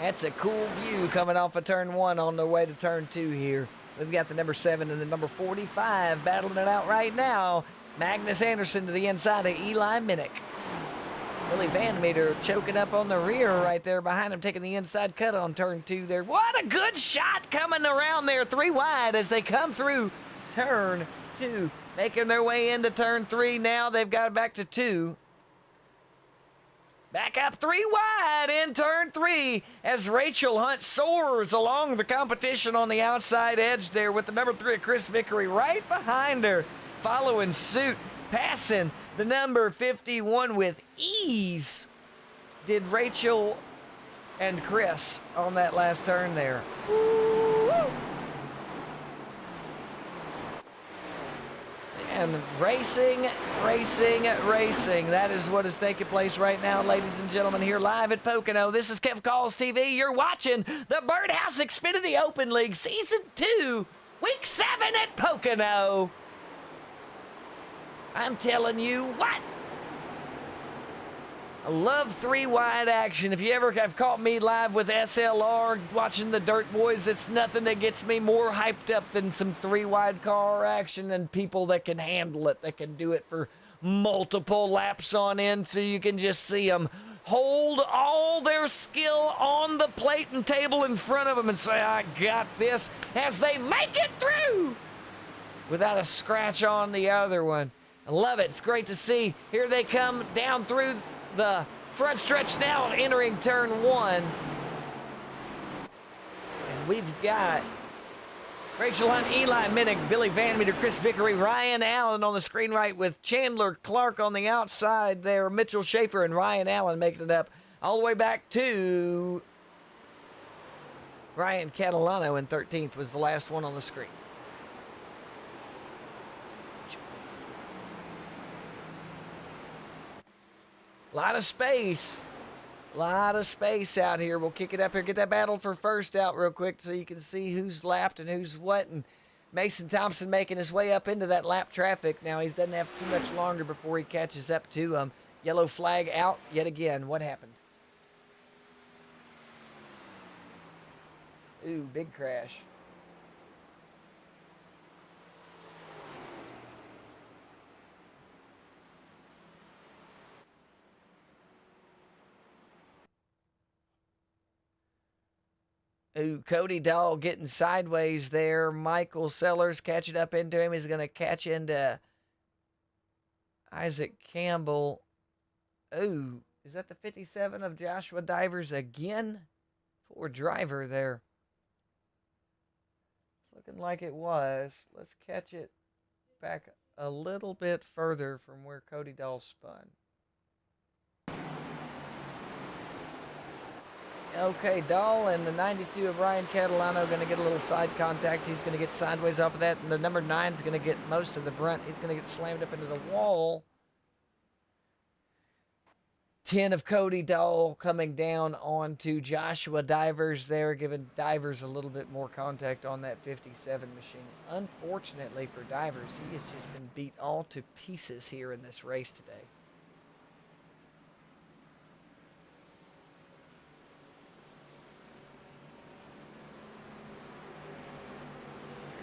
Speaker 1: That's a cool view coming off of turn 1 on the way to turn 2 here. We've got the number 7 and the number 45 battling it out right now. Magnus Anderson to the inside of Eli Minnick. Billy Van Meter choking up on the rear right there behind him, taking the inside cut on turn 2 there. What a good shot coming around there, 3 wide as they come through turn 2. Making their way into turn 3 now. They've got it back to 2. Back up 3 wide in turn 3 as Rachel Hunt soars along the competition on the outside edge there with the number 3 of Chris Vickery right behind her, following suit, passing the number 51 with ease. Did Rachel and Chris on that last turn there. Woo-woo. And racing. That is what is taking place right now, ladies and gentlemen, here live at Pocono. This is Kev Calls TV. You're watching the Birdhouse Xfinity Open League Season 2, Week 7 at Pocono. I'm telling you what. I love 3 wide action. If you ever have caught me live with SLR watching the Dirt Boys, it's nothing that gets me more hyped up than some 3 wide car action and people that can handle it, that can do it for multiple laps on end so you can just see them hold all their skill on the plate and table in front of them and say, I got this, as they make it through without a scratch on the other one. I love it. It's great to see. Here they come down through the front stretch now, entering turn 1. And we've got Rachel Hunt, Eli Minnick, Billy Van Meter, Chris Vickery, Ryan Allen on the screen right with Chandler Clark on the outside there, Mitchell Schaefer and Ryan Allen making it up all the way back to Ryan Catalano in 13th was the last one on the screen. A lot of space out here. We'll kick it up here. Get that battle for first out real quick so you can see who's lapped and who's what. And Mason Thompson making his way up into that lap traffic. Now he doesn't have too much longer before he catches up to him. Yellow flag out yet again. What happened? Ooh, big crash. Ooh, Cody Dahl getting sideways there. Michael Sellers catching up into him. He's going to catch into Isaac Campbell. Ooh, is that the 57 of Joshua Divers again? Poor driver there. It's looking like it was. Let's catch it back a little bit further from where Cody Dahl spun. Okay, Dahl and the 92 of Ryan Catalano going to get a little side contact. He's going to get sideways off of that. And the number 9 is going to get most of the brunt. He's going to get slammed up into the wall. 10 of Cody Dahl coming down onto Joshua Divers there, giving Divers a little bit more contact on that 57 machine. Unfortunately for Divers, he has just been beat all to pieces here in this race today.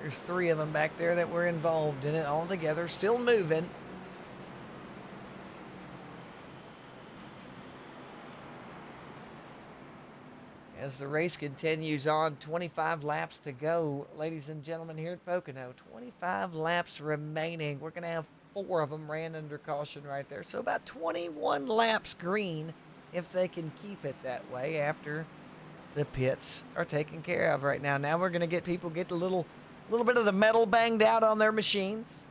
Speaker 1: There's 3 of them back there that were involved in it all together, still moving. as the race continues on. 25 laps to go, ladies and gentlemen, here at Pocono. 25 laps remaining. We're going to have 4 of them ran under caution right there. So about 21 laps green if they can keep it that way after the pits are taken care of right now. Now we're going to get people get a little bit of the metal banged out on their machines.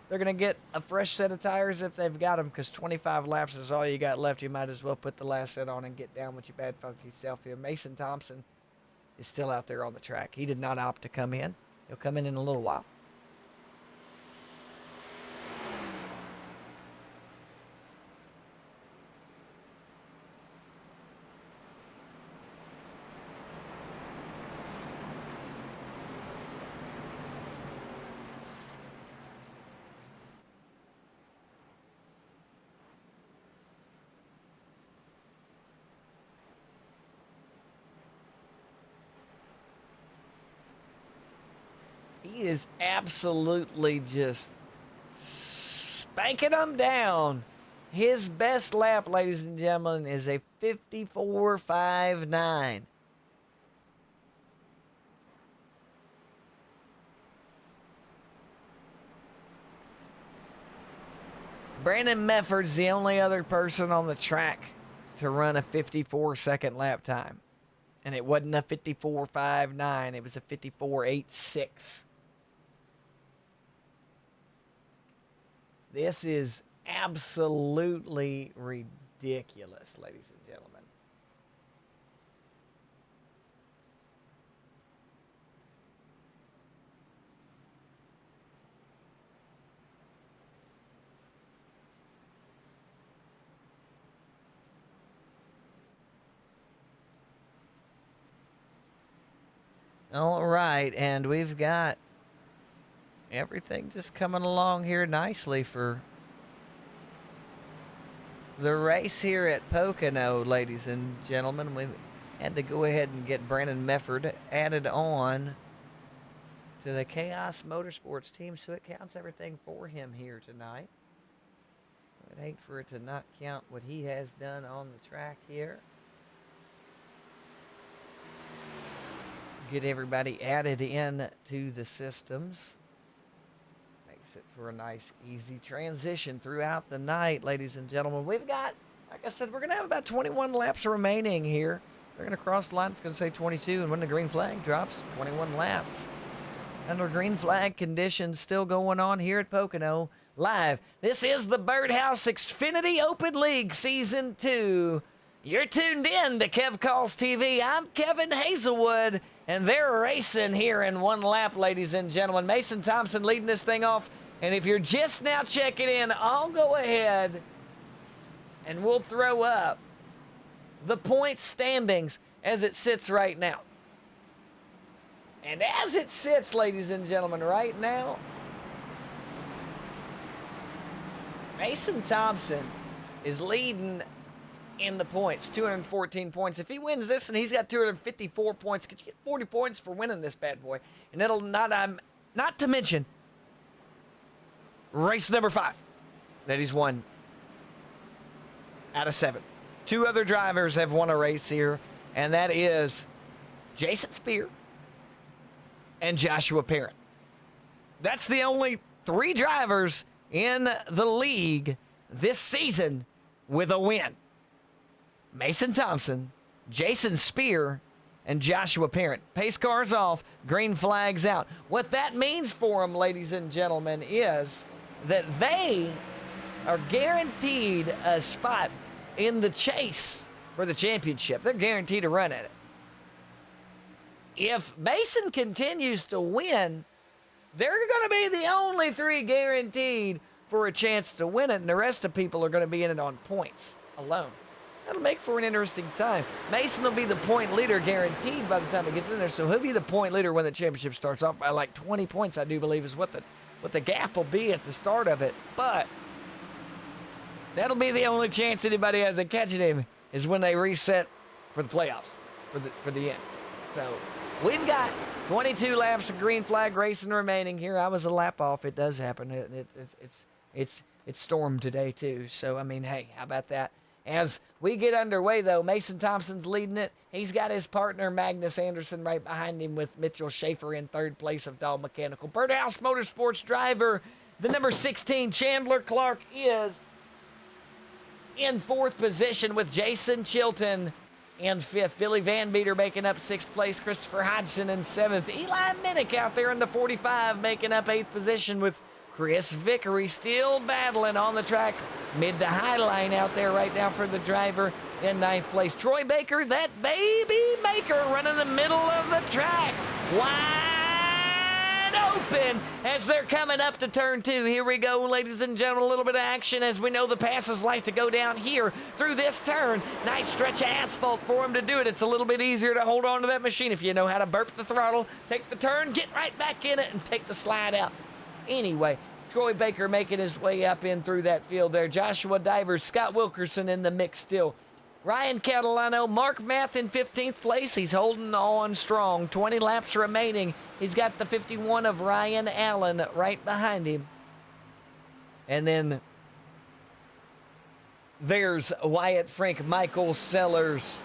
Speaker 1: They're going to get a fresh set of tires if they've got them, because 25 laps is all you got left. You might as well put the last set on and get down with your bad, funky self here. Mason Thompson is still out there on the track. He did not opt to come in. He'll come in a little while. He is absolutely just spanking them down. His best lap, ladies and gentlemen, is a 54.59. Brandon Mefford's the only other person on the track to run a 54-second lap time. And it wasn't a 54.59, it was a 54.86. This is absolutely ridiculous, ladies and gentlemen. All right, and we've got everything just coming along here nicely for the race here at Pocono, ladies and gentlemen. We had to go ahead and get Brandon Mefford added on to the Chaos Motorsports team, so it counts everything for him here tonight. I'd hate for it to not count what he has done on the track here. Get everybody added in to the systems. Makes it for a nice, easy transition throughout the night, ladies and gentlemen. We've got, like I said, we're going to have about 21 laps remaining here. They're going to cross the line. It's going to say 22, and when the green flag drops, 21 laps. Under green flag conditions still going on here at Pocono live. This is the Birdhouse Xfinity Open League Season 2. You're tuned in to Kev Calls TV. I'm Kevin Hazelwood, and they're racing here in one lap, ladies and gentlemen. Mason Thompson leading this thing off. And if you're just now checking in, I'll go ahead and we'll throw up the point standings as it sits right now. And as it sits, ladies and gentlemen, right now, Mason Thompson is leading in the points, 214 points. If he wins this, and he's got 254 points, could you get 40 points for winning this bad boy? And it'll not to mention race number 5 that he's won out of 7. 2 other drivers have won a race here, and that is Jason Spear and Joshua Parent. That's the only 3 drivers in the league this season with a win. Mason Thompson, Jason Spear, and Joshua Parent. Pace cars off, green flags out. What that means for them, ladies and gentlemen, is that they are guaranteed a spot in the chase for the championship. They're guaranteed to run at it. If Mason continues to win, they're going to be the only 3 guaranteed for a chance to win it, and the rest of people are going to be in it on points alone. That'll make for an interesting time. Mason will be the point leader guaranteed by the time he gets in there, so he'll be the point leader when the championship starts off by like 20 points, I do believe, is what the gap will be at the start of it. But that'll be the only chance anybody has of catching him is when they reset for the playoffs, for the end. So we've got 22 laps of green flag racing remaining here. I was a lap off. It does happen. It's storm today too. So I mean, hey, how about that? As we get underway, though, Mason Thompson's leading it. He's got his partner, Magnus Anderson, right behind him with Mitchell Schaefer in third place of Dahl Mechanical. Birdhouse Motorsports driver, the number 16, Chandler Clark, is in fourth position with Jason Chilton in fifth. Billy Van Meter making up sixth place. Christopher Hodgson in seventh. Eli Minnick out there in the 45 making up eighth position with Chris Vickery still battling on the track. Mid to high line out there right now for the driver in ninth place. Troy Baker, that baby maker, running the middle of the track. Wide open as they're coming up to turn two. Here we go, ladies and gentlemen, a little bit of action as we know the passes like to go down here through this turn. Nice stretch of asphalt for him to do it. It's a little bit easier to hold on to that machine if you know how to burp the throttle, take the turn, get right back in it, and take the slide out. Anyway, Troy Baker making his way up in through that field there. Joshua Divers, Scott Wilkerson in the mix still. Ryan Catalano, Mark Math in 15th place. He's holding on strong. 20 laps remaining. He's got the 51 of Ryan Allen right behind him. And then there's Wyatt Frank, Michael Sellers,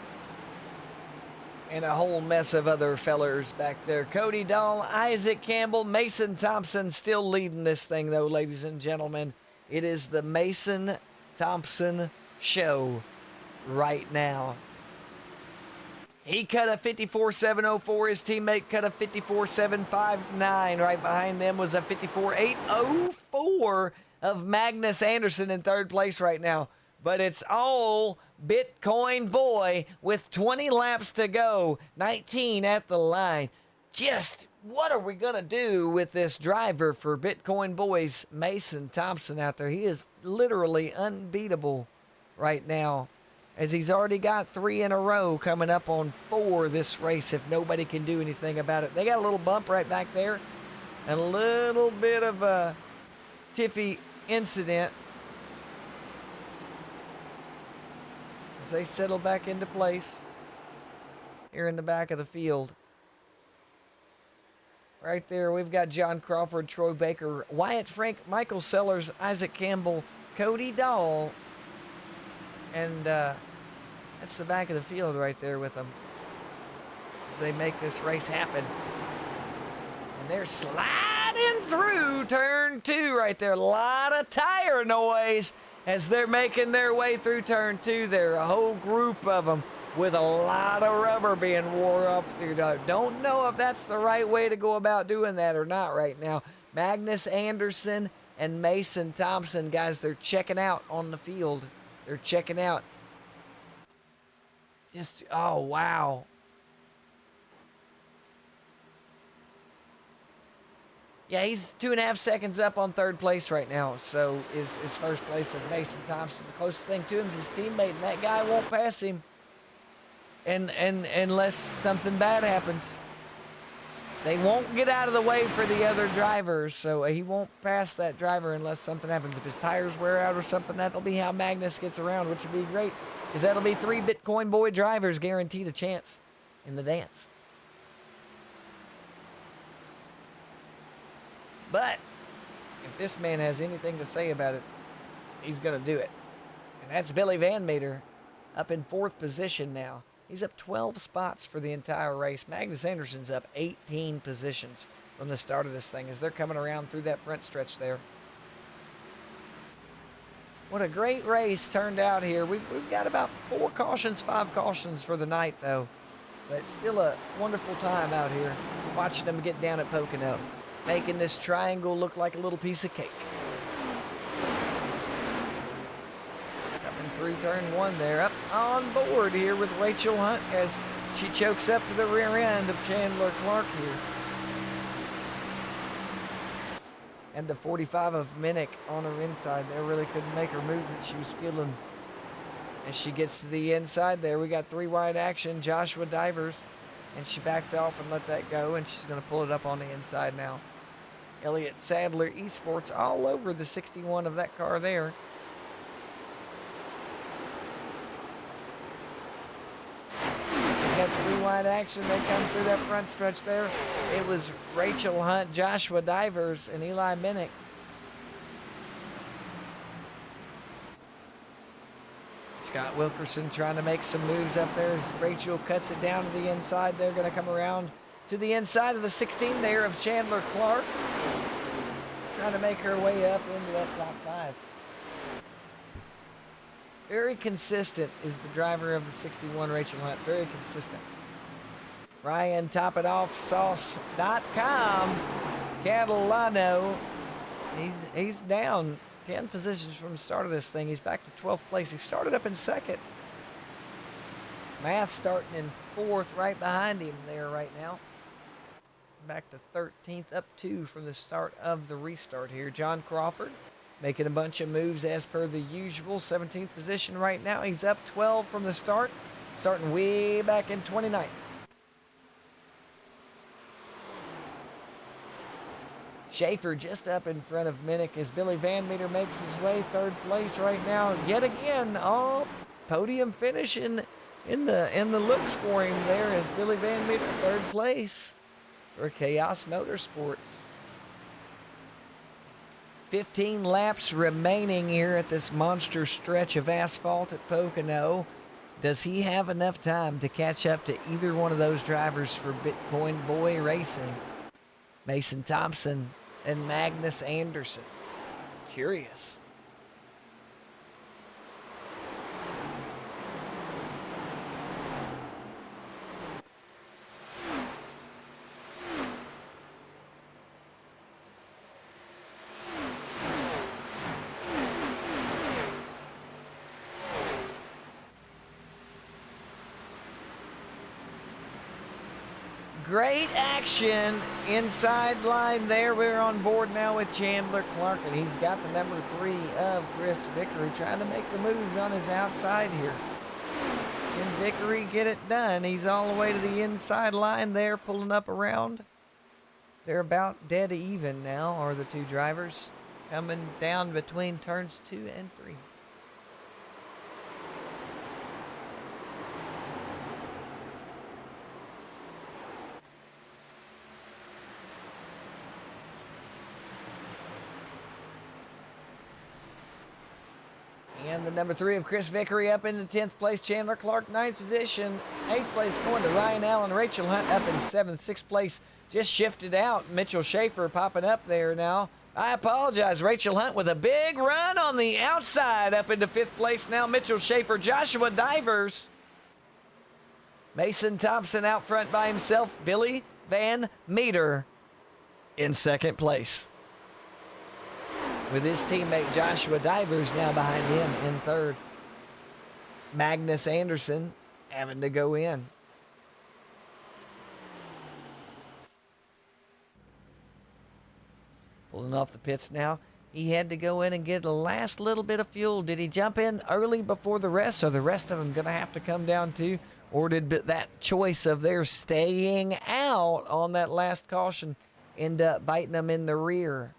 Speaker 1: and a whole mess of other fellers back there. Cody Dahl, Isaac Campbell, Mason Thompson still leading this thing, though, ladies and gentlemen. It is the Mason Thompson show right now. He cut a 54.704. His teammate cut a 54.759. Right behind them was a 54.804 of Magnus Anderson in third place right now. But it's all Bitcoin Boy with 20 laps to go, 19 at the line. Just what are we going to do with this driver for Bitcoin Boy's Mason Thompson out there? He is literally unbeatable right now, as he's already got 3 in a row coming up on 4 this race if nobody can do anything about it. They got a little bump right back there and a little bit of a tiffy incident. They settle back into place here in the back of the field. Right there, we've got John Crawford, Troy Baker, Wyatt Frank, Michael Sellers, Isaac Campbell, Cody Dahl, and that's the back of the field right there with them as they make this race happen. And they're sliding through turn 2 right there. A lot of tire noise as they're making their way through turn 2 there. A whole group of them with a lot of rubber being wore up through there. Don't know if that's the right way to go about doing that or not right now. Magnus Anderson and Mason Thompson, guys, they're checking out on the field. They're checking out. Just, oh, wow. Yeah, he's 2.5 seconds up on third place right now. So is first place of Mason Thompson. The closest thing to him is his teammate, and that guy won't pass him. And unless something bad happens. They won't get out of the way for the other drivers, so he won't pass that driver unless something happens. If his tires wear out or something, that'll be how Magnus gets around, which would be great, because that'll be 3 Bitcoin Boy drivers guaranteed a chance in the dance. But if this man has anything to say about it, he's going to do it. And that's Billy Van Meter up in 4th position now. He's up 12 spots for the entire race. Magnus Anderson's up 18 positions from the start of this thing as they're coming around through that front stretch there. What a great race turned out here. We've got about 5 cautions for the night, though. But still a wonderful time out here watching them get down at Pocono, making this triangle look like a little piece of cake. Coming through turn 1 there, up on board here with Rachel Hunt as she chokes up to the rear end of Chandler Clark here. And the 45 of Minnick on her inside there really couldn't make her move that she was feeling. As she gets to the inside there, we got 3 wide action, Joshua Divers. And she backed off and let that go, and she's going to pull it up on the inside now. Elliott Sadler Esports all over the 61 of that car there. We got 3 wide action. They come through that front stretch there. It was Rachel Hunt, Joshua Divers, and Eli Minnick. Scott Wilkerson trying to make some moves up there as Rachel cuts it down to the inside. They're going to come around to the inside of the 16 there of Chandler Clark. Trying to make her way up into that top 5. Very consistent is the driver of the 61, Rachel Hunt. Very consistent. Ryan Top It Off Sauce.com. Catalano. He's down 10 positions from the start of this thing. He's back to 12th place. He started up in 2nd. Math starting in 4th right behind him there right now. Back to 13th, up 2 from the start of the restart here. John Crawford making a bunch of moves as per the usual. 17th position right now. He's up 12 from the start, starting way back in 29th. Schaefer just up in front of Minnick as Billy Van Meter makes his way 3rd place right now. Yet again, podium finishing in the looks for him there as Billy Van Meter 3rd place for Chaos Motorsports. 15 laps remaining here at this monster stretch of asphalt at Pocono. Does he have enough time to catch up to either one of those drivers for Bitcoin Boy Racing? Mason Thompson and Magnus Anderson. Curious. Great action inside line there. We're on board now with Chandler Clark, and he's got the number 3 of Chris Vickery trying to make the moves on his outside here. Can Vickery get it done? He's all the way to the inside line there, pulling up around. They're about dead even now, are the two drivers coming down between turns 2 and 3. And the number 3 of Chris Vickery up into 10th place. Chandler Clark, 9th position. 8th place going to Ryan Allen. Rachel Hunt up in 7th. 6th place just shifted out. Mitchell Schaefer popping up there now. I apologize. Rachel Hunt with a big run on the outside up into 5th place now. Mitchell Schaefer, Joshua Divers. Mason Thompson out front by himself. Billy Van Meter in 2nd place, with his teammate Joshua Divers now behind him in 3rd. Magnus Anderson having to go in. Pulling off the pits now. He had to go in and get the last little bit of fuel. Did he jump in early before the rest? Are the rest of them going to have to come down too? Or did that choice of their staying out on that last caution end up biting them in the rear?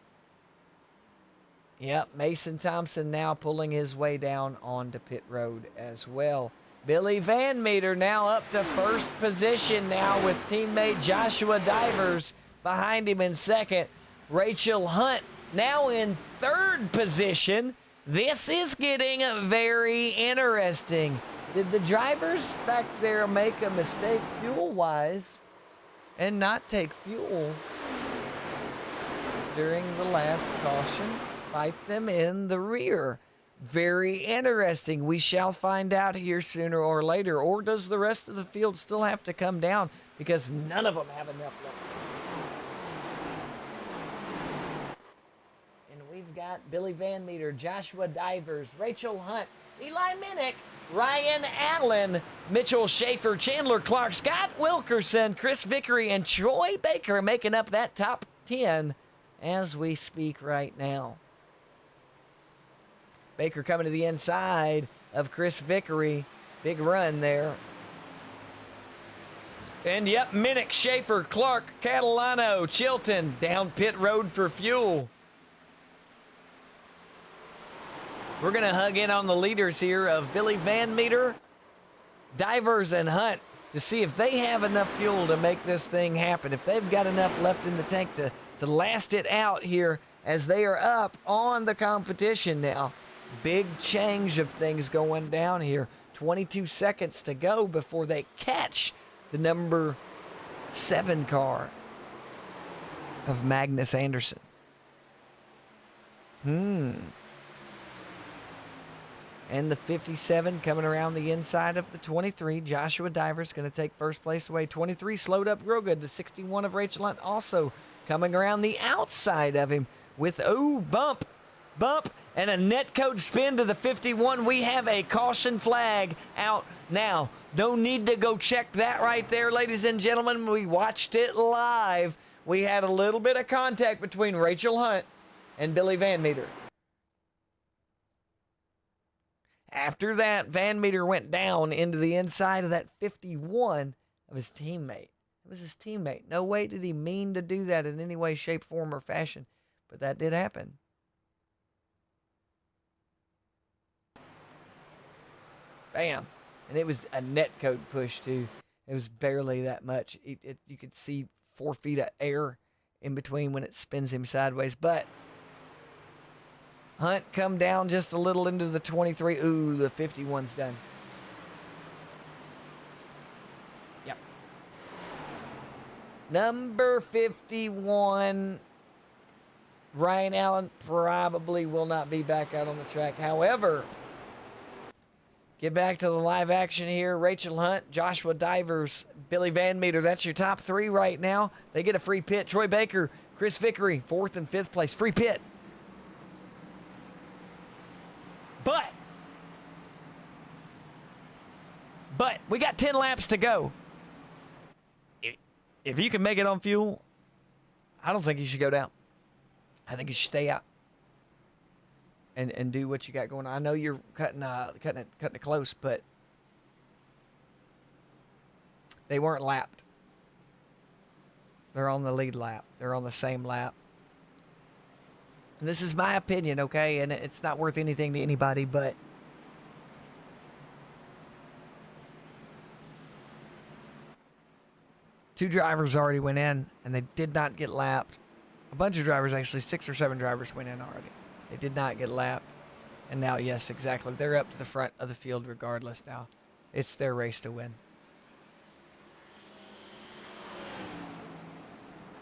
Speaker 1: Yep, Mason Thompson now pulling his way down onto pit road as well. Billy Van Meter now up to 1st position now with teammate Joshua Divers behind him in 2nd. Rachel Hunt now in 3rd position. This is getting very interesting. Did the drivers back there make a mistake fuel-wise and not take fuel during the last caution? Bite them in the rear. Very interesting. We shall find out here sooner or later. Or does the rest of the field still have to come down because none of them have enough left? And we've got Billy Van Meter, Joshua Divers, Rachel Hunt, Eli Minnick, Ryan Allen, Mitchell Schaefer, Chandler Clark, Scott Wilkerson, Chris Vickery, and Troy Baker making up that top 10 as we speak right now. Baker coming to the inside of Chris Vickery. Big run there. And yep, Minnick, Schaefer, Clark, Catalano, Chilton down pit road for fuel. We're going to hug in on the leaders here of Billy Van Meter, Divers, and Hunt to see if they have enough fuel to make this thing happen. If they've got enough left in the tank to last it out here as they are up on the competition now. Big change of things going down here. 22 seconds to go before they catch the number 7 car of Magnus Anderson. And the 57 coming around the inside of the 23. Joshua Diver's going to take first place away. 23 slowed up real good. The 61 of Rachel Hunt also coming around the outside of him with, bump, and a net code spin to the 51. We have a caution flag out now. No need to go check that right there, ladies and gentlemen. We watched it live. We had a little bit of contact between Rachel Hunt and Billy Van Meter. After that, Van Meter went down into the inside of that 51 of his teammate. It was his teammate. No way did he mean to do that in any way, shape, form, or fashion. But that did happen. Bam. And it was a net code push, too. It was barely that much. You could see 4 feet of air in between when it spins him sideways. But Hunt come down just a little into the 23. Ooh, the 51's done. Yep. Number 51, Ryan Allen, probably will not be back out on the track. However, get back to the live action here. Rachel Hunt, Joshua Divers, Billy Van Meter. That's your top 3 right now. They get a free pit. Troy Baker, Chris Vickery, 4th and 5th place. Free pit. But we got 10 laps to go. If you can make it on fuel, I don't think you should go down. I think you should stay out and do what you got going on. I know you're cutting it close, but they weren't lapped. They're on the lead lap. They're on the same lap. And this is my opinion, okay? And it's not worth anything to anybody, but two drivers already went in, and they did not get lapped. A bunch of drivers, actually, 6 or 7 drivers went in already. They did not get lapped. And now, yes, exactly. They're up to the front of the field regardless now. It's their race to win.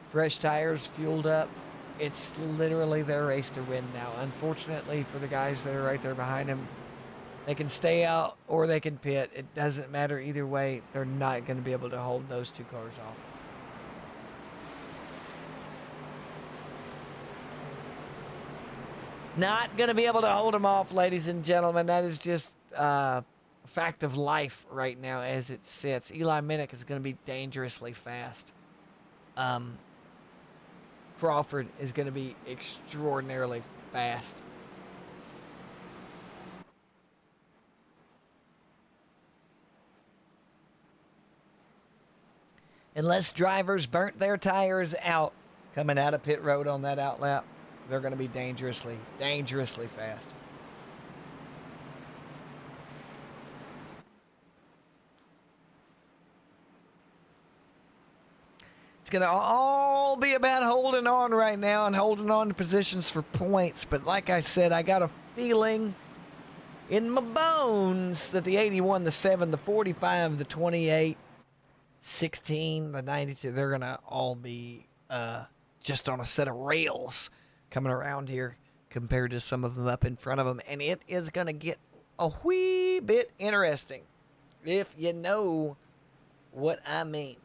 Speaker 1: Fresh tires, fueled up. It's literally their race to win now. Unfortunately for the guys that are right there behind them, they can stay out or they can pit. It doesn't matter either way. They're not going to be able to hold those 2 cars off. Not going to be able to hold them off, ladies and gentlemen. That is just a fact of life right now as it sits. Eli Minnick is going to be dangerously fast. Crawford is going to be extraordinarily fast. Unless drivers burnt their tires out coming out of pit road on that outlap, they're going to be dangerously fast. It's going to all be about holding on right now and holding on to positions for points. But like I said, I got a feeling in my bones that the 81, the 7, the 45, the 28, 16, the 92, they're going to all be just on a set of rails coming around here compared to some of them up in front of them. And it is going to get a wee bit interesting, if you know what I mean.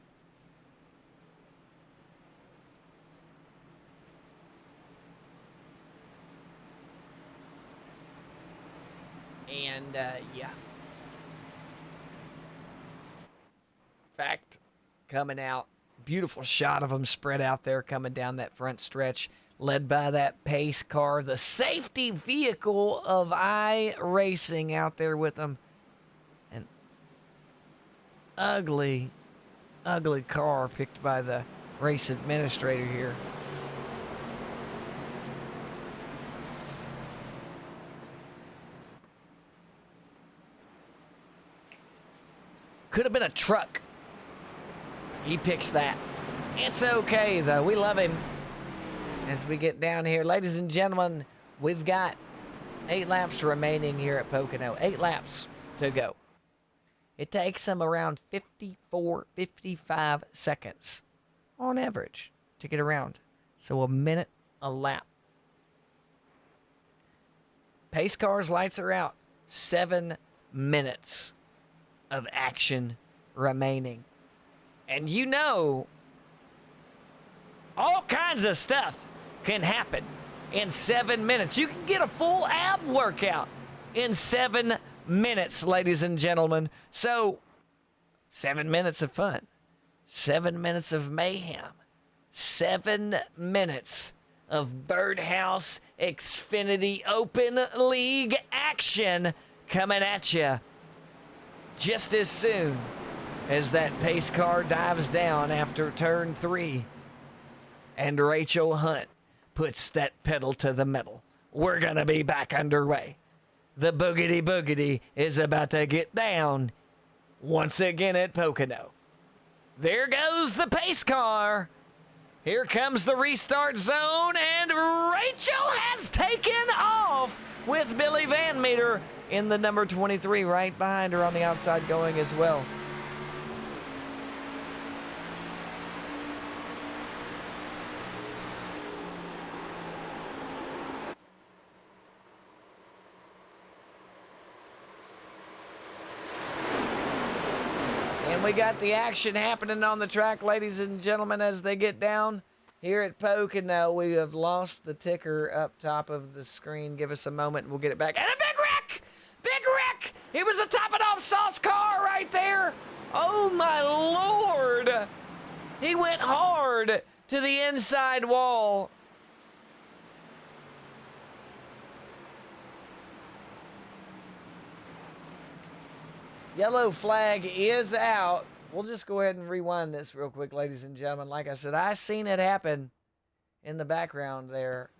Speaker 1: And, yeah. Fact, coming out. Beautiful shot of them spread out there coming down that front stretch, led by that pace car, the safety vehicle of iRacing out there with them. An ugly, ugly car picked by the race administrator here. Could have been a truck. He picks that. It's okay, though. We love him. As we get down here, ladies and gentlemen, we've got 8 laps remaining here at Pocono. 8 laps to go. It takes them around 54, 55 seconds on average to get around. So a minute a lap. Pace cars, lights are out. 7 minutes of action remaining. And you know, all kinds of stuff can happen in 7 minutes. You can get a full ab workout in 7 minutes, ladies and gentlemen. So, 7 minutes of fun, 7 minutes of mayhem, 7 minutes of Birdhouse Xfinity Open League action coming at you just as soon as that pace car dives down after turn 3 and Rachel Hunt puts that pedal to the metal. We're going to be back underway. The boogity boogity is about to get down once again at Pocono. There goes the pace car. Here comes the restart zone, and Rachel has taken off with Billy Van Meter in the number 23 right behind her on the outside going as well. And we got the action happening on the track, ladies and gentlemen, as they get down here at Pocono. We have lost the ticker up top of the screen. Give us a moment and we'll get it back. And a big wreck! Big wreck! It was a top and off sauce car right there. Oh my Lord! He went hard to the inside wall. Yellow flag is out. We'll just go ahead and rewind this real quick, ladies and gentlemen. Like I said, I seen it happen in the background there.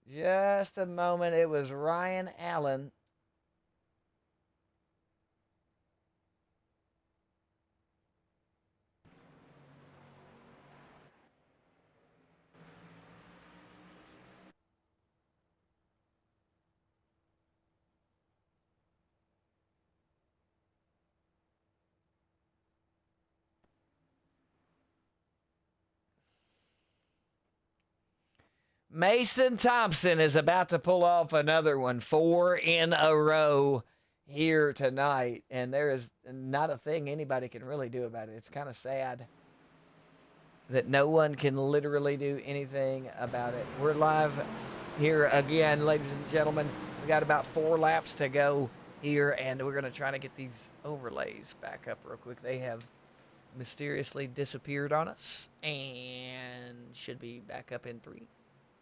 Speaker 1: Just a moment. It was Ryan Allen. Mason Thompson is about to pull off another one, 4 in a row here tonight, and there is not a thing anybody can really do about it. It's kind of sad that no one can literally do anything about it. We're live here again, ladies and gentlemen. We got about 4 laps to go here, and we're going to try to get these overlays back up real quick. They have mysteriously disappeared on us and should be back up in 3,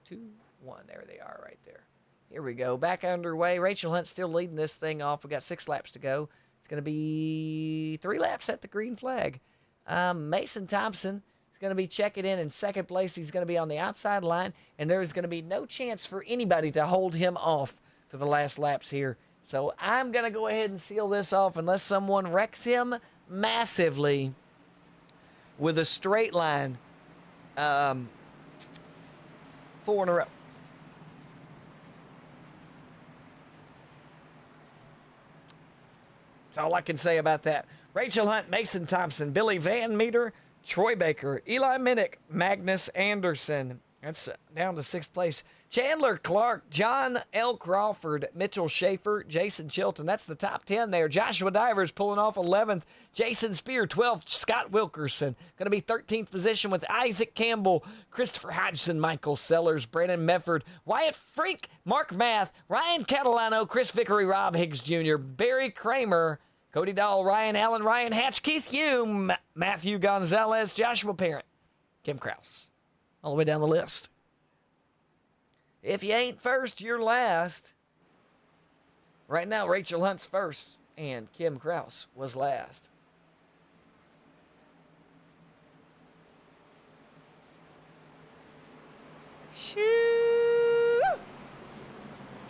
Speaker 1: 2, 1. There they are right there. Here we go. Back underway. Rachel Hunt still leading this thing off. We got 6 laps to go. It's going to be 3 laps at the green flag. Mason Thompson is going to be checking in second place. He's going to be on the outside line, and there is going to be no chance for anybody to hold him off for the last laps here. So I'm going to go ahead and seal this off unless someone wrecks him massively with a straight line. 4 in a row. That's all I can say about that. Rachel Hunt, Mason Thompson, Billy Van Meter, Troy Baker, Eli Minnick, Magnus Anderson. That's down to 6th place. Chandler Clark, John L. Crawford, Mitchell Schaefer, Jason Chilton. That's the top 10 there. Joshua Divers pulling off 11th. Jason Spear, 12th. Scott Wilkerson going to be 13th position with Isaac Campbell, Christopher Hodgson, Michael Sellers, Brandon Medford, Wyatt Frink, Mark Math, Ryan Catalano, Chris Vickery, Rob Higgs Jr., Barry Kramer, Cody Dahl, Ryan Allen, Ryan Hatch, Keith Hume, Matthew Gonzalez, Joshua Parent, Kim Krause. All the way down the list. If you ain't first, you're last. Right now, Rachel Hunt's first, and Kim Krause was last. Shoo!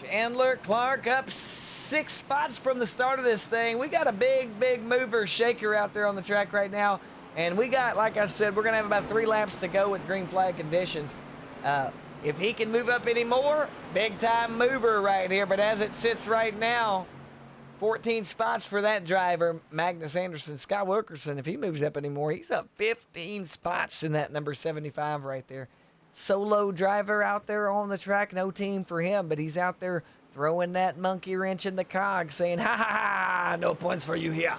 Speaker 1: Chandler Clark up 6 spots from the start of this thing. We got a big mover shaker out there on the track right now. And we got, like I said, we're going to have about 3 laps to go with green flag conditions. If he can move up any more, big time mover right here. But as it sits right now, 14 spots for that driver, Magnus Anderson. Scott Wilkerson, if he moves up anymore, he's up 15 spots in that number 75 right there. Solo driver out there on the track, no team for him, but he's out there throwing that monkey wrench in the cog, saying, ha ha ha, no points for you here.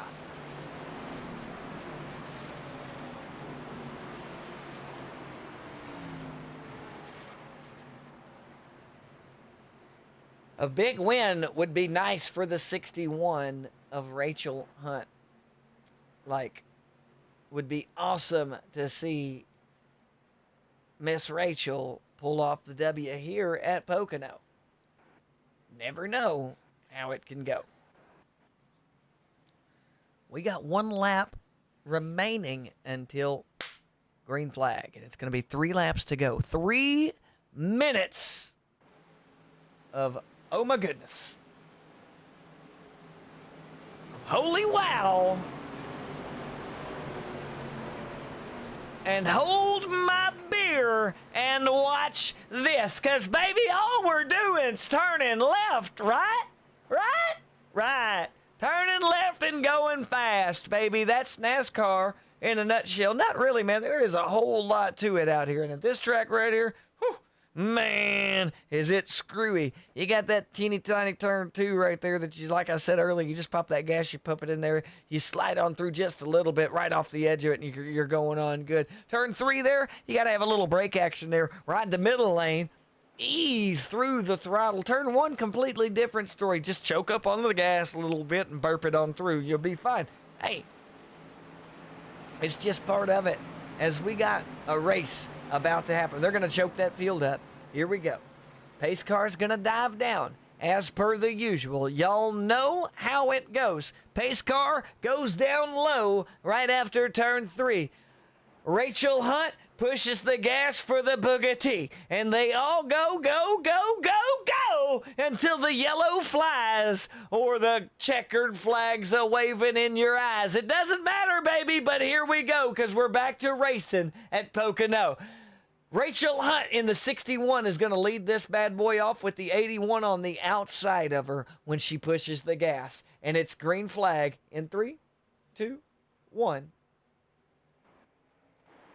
Speaker 1: A big win would be nice for the 61 of Rachel Hunt. Like, would be awesome to see Miss Rachel pull off the W here at Pocono. Never know how it can go. We got 1 lap remaining until green flag, and it's going to be 3 laps to go. 3 minutes of, oh my goodness, holy wow, and hold my beer and watch this, because baby, all we're doing is turning left, right, turning left and going fast, baby. That's NASCAR in a nutshell. Not really, man. There is a whole lot to it out here, and at this track right here, whew, man, is it screwy. You got that teeny tiny turn 2 right there that you, like I said earlier, you just pop that gas, you pump it in there, you slide on through just a little bit right off the edge of it, and you're going on good. Turn 3 there, you got to have a little brake action there. Right the middle lane, ease through the throttle. Turn 1, completely different story. Just choke up on the gas a little bit and burp it on through. You'll be fine. Hey, it's just part of it. As we got a race about to happen. They're going to choke that field up. Here we go. Pace car's going to dive down as per the usual. Y'all know how it goes. Pace car goes down low right after turn 3. Rachel Hunt pushes the gas for the Bugatti, and they all go until the yellow flies or the checkered flags are waving in your eyes. It doesn't matter, baby, but here we go, because we're back to racing at Pocono. Rachel Hunt in the 61 is going to lead this bad boy off with the 81 on the outside of her when she pushes the gas. And it's green flag in 3, 2, 1.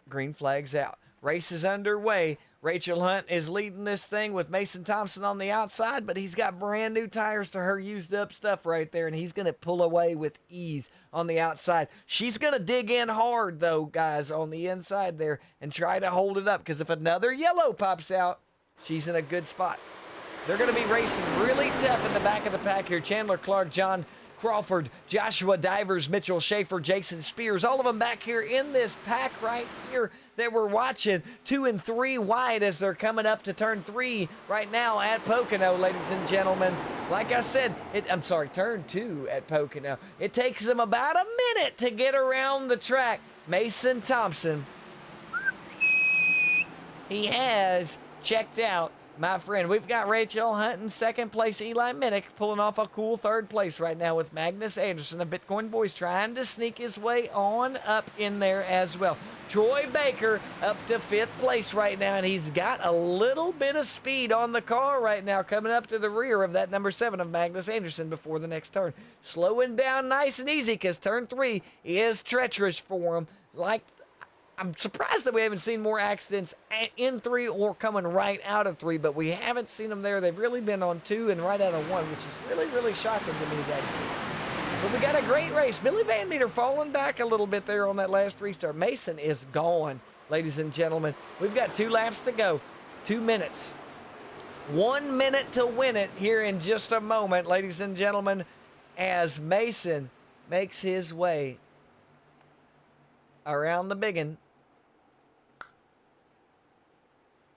Speaker 1: Green flag's out. Race is underway. Rachel Hunt is leading this thing with Mason Thompson on the outside, but he's got brand new tires to her used up stuff right there, and he's going to pull away with ease on the outside. She's going to dig in hard, though, guys, on the inside there and try to hold it up, because if another yellow pops out, she's in a good spot. They're going to be racing really tough in the back of the pack here. Chandler Clark, John Crawford, Joshua Divers, Mitchell Schaefer, Jason Spears, all of them back here in this pack right here that we're watching. 2 and 3 wide as they're coming up to turn 3 right now at Pocono, ladies and gentlemen. Like I said, turn 2 at Pocono. It takes them about a minute to get around the track. Mason Thompson, he has checked out. My friend, we've got Rachel Hunt in second place. Eli Minnick pulling off a cool third place right now with Magnus Anderson. The Bitcoin Boys trying to sneak his way on up in there as well. Troy Baker up to 5th place right now, and he's got a little bit of speed on the car right now, coming up to the rear of that number 7 of Magnus Anderson before the next turn. Slowing down nice and easy, because turn 3 is treacherous for him. I'm surprised that we haven't seen more accidents in 3 or coming right out of 3, but we haven't seen them there. They've really been on 2 and right out of 1, which is really, really shocking to me, guys. But we got a great race. Billy Van Meter falling back a little bit there on that last restart. Mason is gone, ladies and gentlemen. We've got 2 laps to go, 2 minutes. 1 minute to win it here in just a moment, ladies and gentlemen, as Mason makes his way around the biggin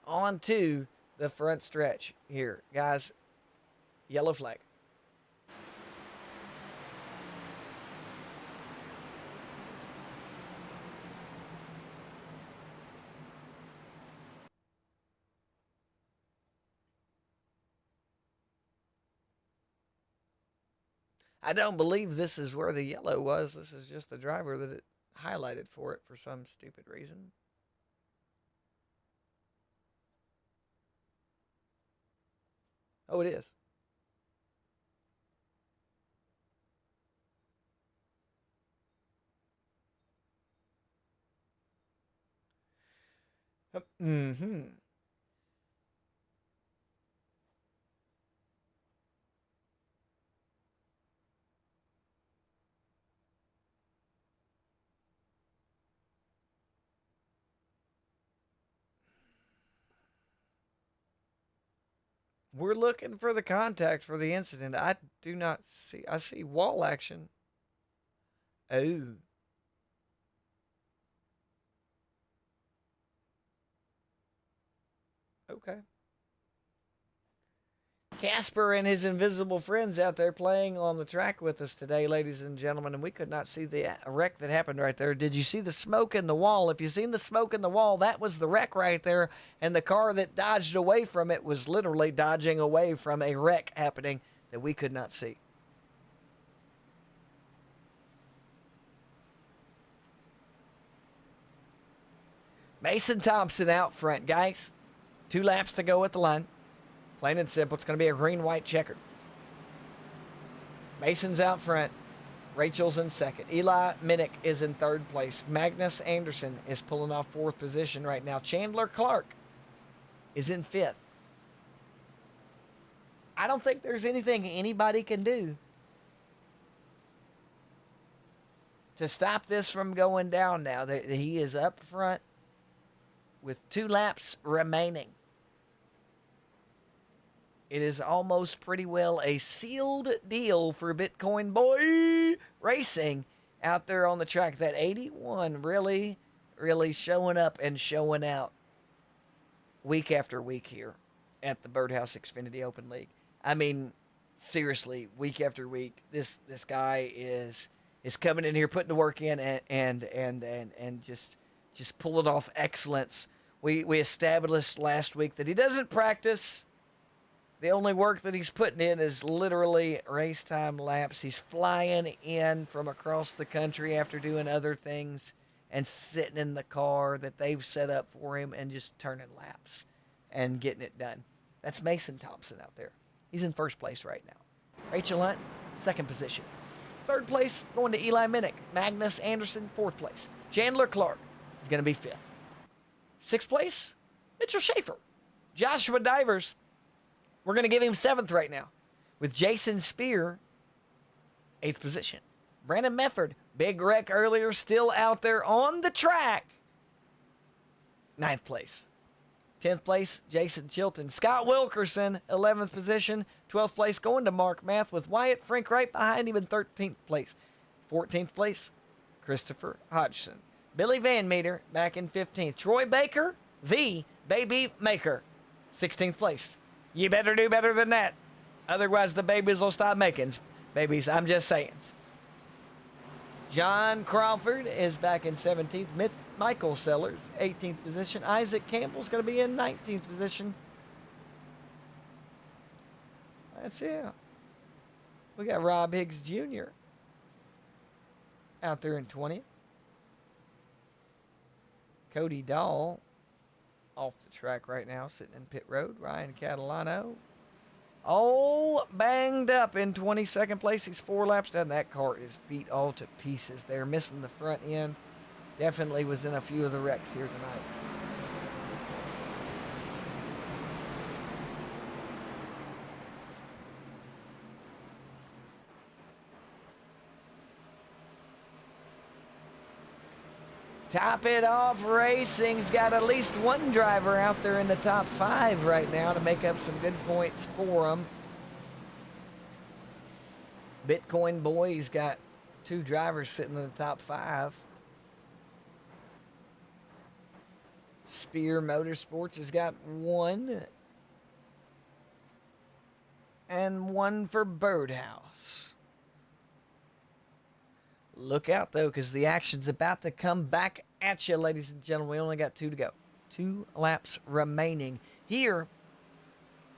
Speaker 1: onto the front stretch here. Guys, yellow flag. I don't believe this is where the yellow was. This is just the driver that it highlighted for it for some stupid reason. Oh, it is. Mm-hmm. We're looking for the contact for the incident. I do not see. I see wall action. Oh. Okay. Casper and his invisible friends out there playing on the track with us today, ladies and gentlemen, and we could not see the wreck that happened right there. Did you see the smoke in the wall? If you seen the smoke in the wall, that was the wreck right there, and the car that dodged away from it was literally dodging away from a wreck happening that we could not see. Mason Thompson out front, guys. 2 laps to go at the line. Plain and simple, it's going to be a green-white checkered. Mason's out front. Rachel's in second. Eli Minnick is in third place. Magnus Anderson is pulling off 4th position right now. Chandler Clark is in 5th. I don't think there's anything anybody can do to stop this from going down now. He is up front with 2 laps remaining. It is almost pretty well a sealed deal for Bitcoin Boy Racing out there on the track. That 81 really, really showing up and showing out week after week here at the Birdhouse Xfinity Open League. I mean, seriously, week after week, this guy is coming in here, putting the work in, and just pulling off excellence. We established last week that he doesn't practice. The only work that he's putting in is literally race time laps. He's flying in from across the country after doing other things and sitting in the car that they've set up for him and just turning laps and getting it done. That's Mason Thompson out there. He's in first place right now. Rachel Hunt, second position. Third place going to Eli Minnick. Magnus Anderson, fourth place. Chandler Clark is going to be fifth. Sixth place, Mitchell Schaefer. Joshua Divers, we're going to give him seventh right now, with Jason Spear, eighth position. Brandon Mefford, big wreck earlier, still out there on the track, ninth place. 10th place, Jason Chilton. Scott Wilkerson, 11th position. 12th place going to Mark Math with Wyatt Frank right behind him in 13th place. 14th place, Christopher Hodgson. Billy Van Meter back in 15th. Troy Baker, the baby maker, 16th place. You better do better than that. Otherwise, the babies will stop making babies. I'm just saying. John Crawford is back in 17th. Michael Sellers, 18th position. Isaac Campbell's going to be in 19th position. That's it. We got Rob Higgs Jr. out there in 20th. Cody Dahl off the track right now, sitting in pit road. Ryan Catalano all banged up in 22nd place. He's 4 laps down. That car is beat all to pieces. They're missing the front end. Definitely was in a few of the wrecks here tonight. Top it off Racing's got at least one driver out there in the top 5 right now to make up some good points for them. Bitcoin Boy's got 2 drivers sitting in the top 5. Spear Motorsports has got 1. And 1 for Birdhouse. Look out, though, because the action's about to come back at you, ladies and gentlemen. We only got 2 to go. 2 laps remaining here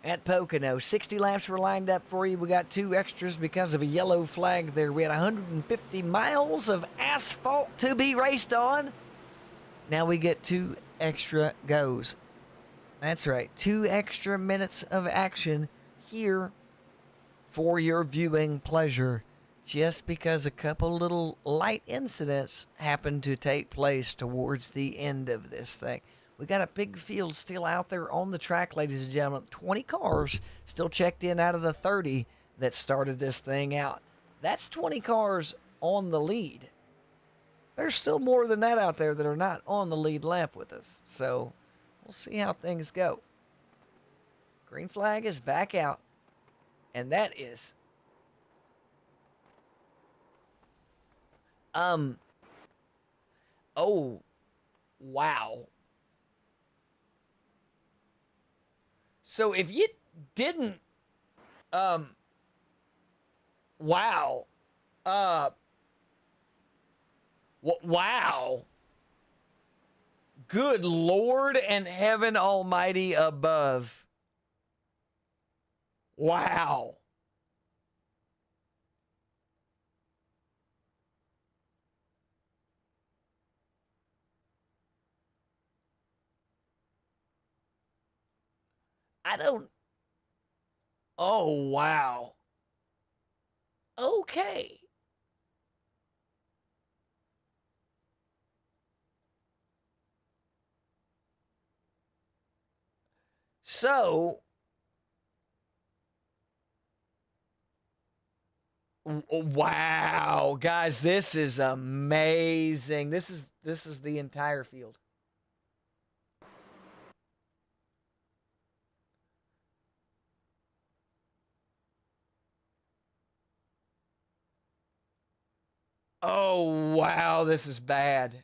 Speaker 1: at Pocono. 60 laps were lined up for you. We got 2 extras because of a yellow flag there. We had 150 miles of asphalt to be raced on. Now we get 2 extra goes. That's right, 2 extra minutes of action here for your viewing pleasure, just because a couple little light incidents happened to take place towards the end of this thing. We got a big field still out there on the track, ladies and gentlemen. 20 cars still checked in out of the 30 that started this thing out. That's 20 cars on the lead. There's still more than that out there that are not on the lead lap with us. So we'll see how things go. Green flag is back out. And that is oh, wow. So if you didn't wow. Wow. Good Lord and heaven almighty above. Wow. I don't. Oh, wow. Okay. So, wow, guys, this is amazing. This is the entire field. Oh, wow, this is bad.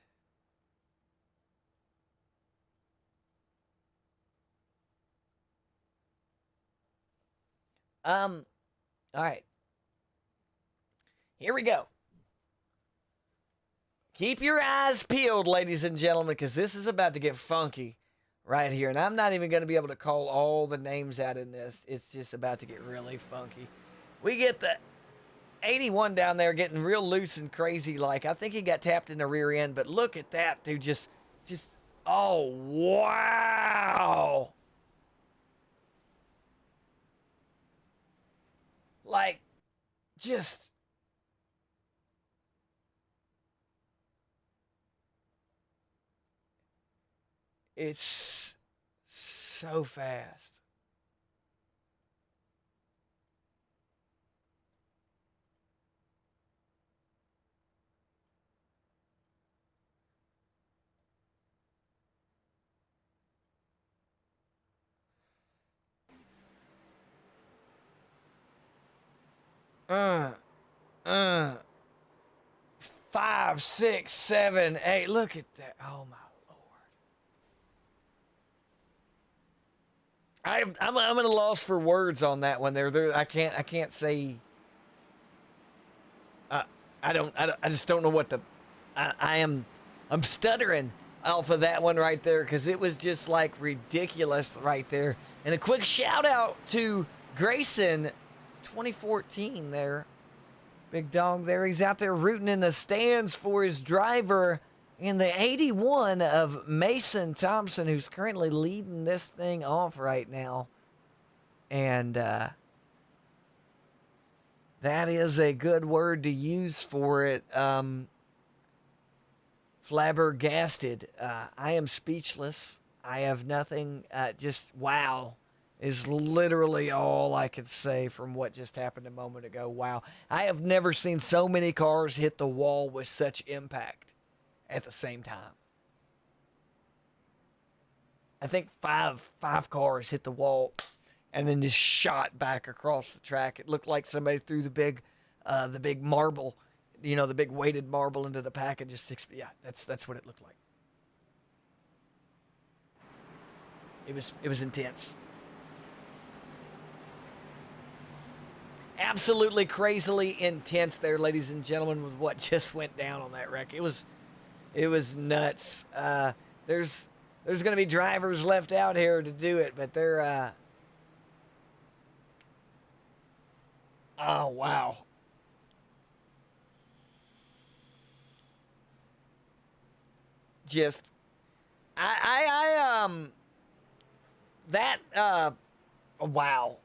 Speaker 1: All right. Here we go. Keep your eyes peeled, ladies and gentlemen, because this is about to get funky right here. And I'm not even going to be able to call all the names out in this. It's just about to get really funky. We get the 81 down there getting real loose and crazy like. I think he got tapped in the rear end, but look at that, dude. Just, oh, wow. Like, just. It's so fast. Uh, 5, 6, 7, 8. Look at that. Oh my Lord. I'm at a loss for words on that one. There. I can't say. I just don't know what to. I'm stuttering off of that one right there because it was just like ridiculous right there. And a quick shout out to Grayson, 2014 there. Big dog there. He's out there rooting in the stands for his driver in the 81 of Mason Thompson, who's currently leading this thing off right now. And that is a good word to use for it. Flabbergasted. I am speechless. I have nothing. Just wow is literally all I could say from what just happened a moment ago. Wow. I have never seen so many cars hit the wall with such impact at the same time. I think five cars hit the wall and then just shot back across the track. It looked like somebody threw the big marble, the big weighted marble into the pack and just, yeah, that's what it looked like. It was intense. Absolutely crazily intense there, ladies and gentlemen, with what just went down on that wreck. It was nuts. There's going to be drivers left out here to do it, but they're Oh, wow. Just, that, wow.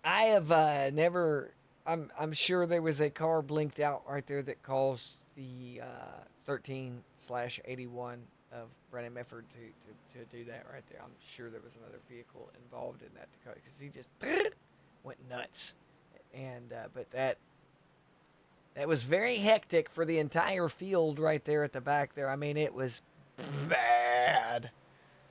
Speaker 1: I have never. I'm sure there was a car blinked out right there that caused the 13/81 of Brennan Mefford to do that right there. I'm sure there was another vehicle involved in that because he just went nuts. And but that was very hectic for the entire field right there at the back there. I mean, it was bad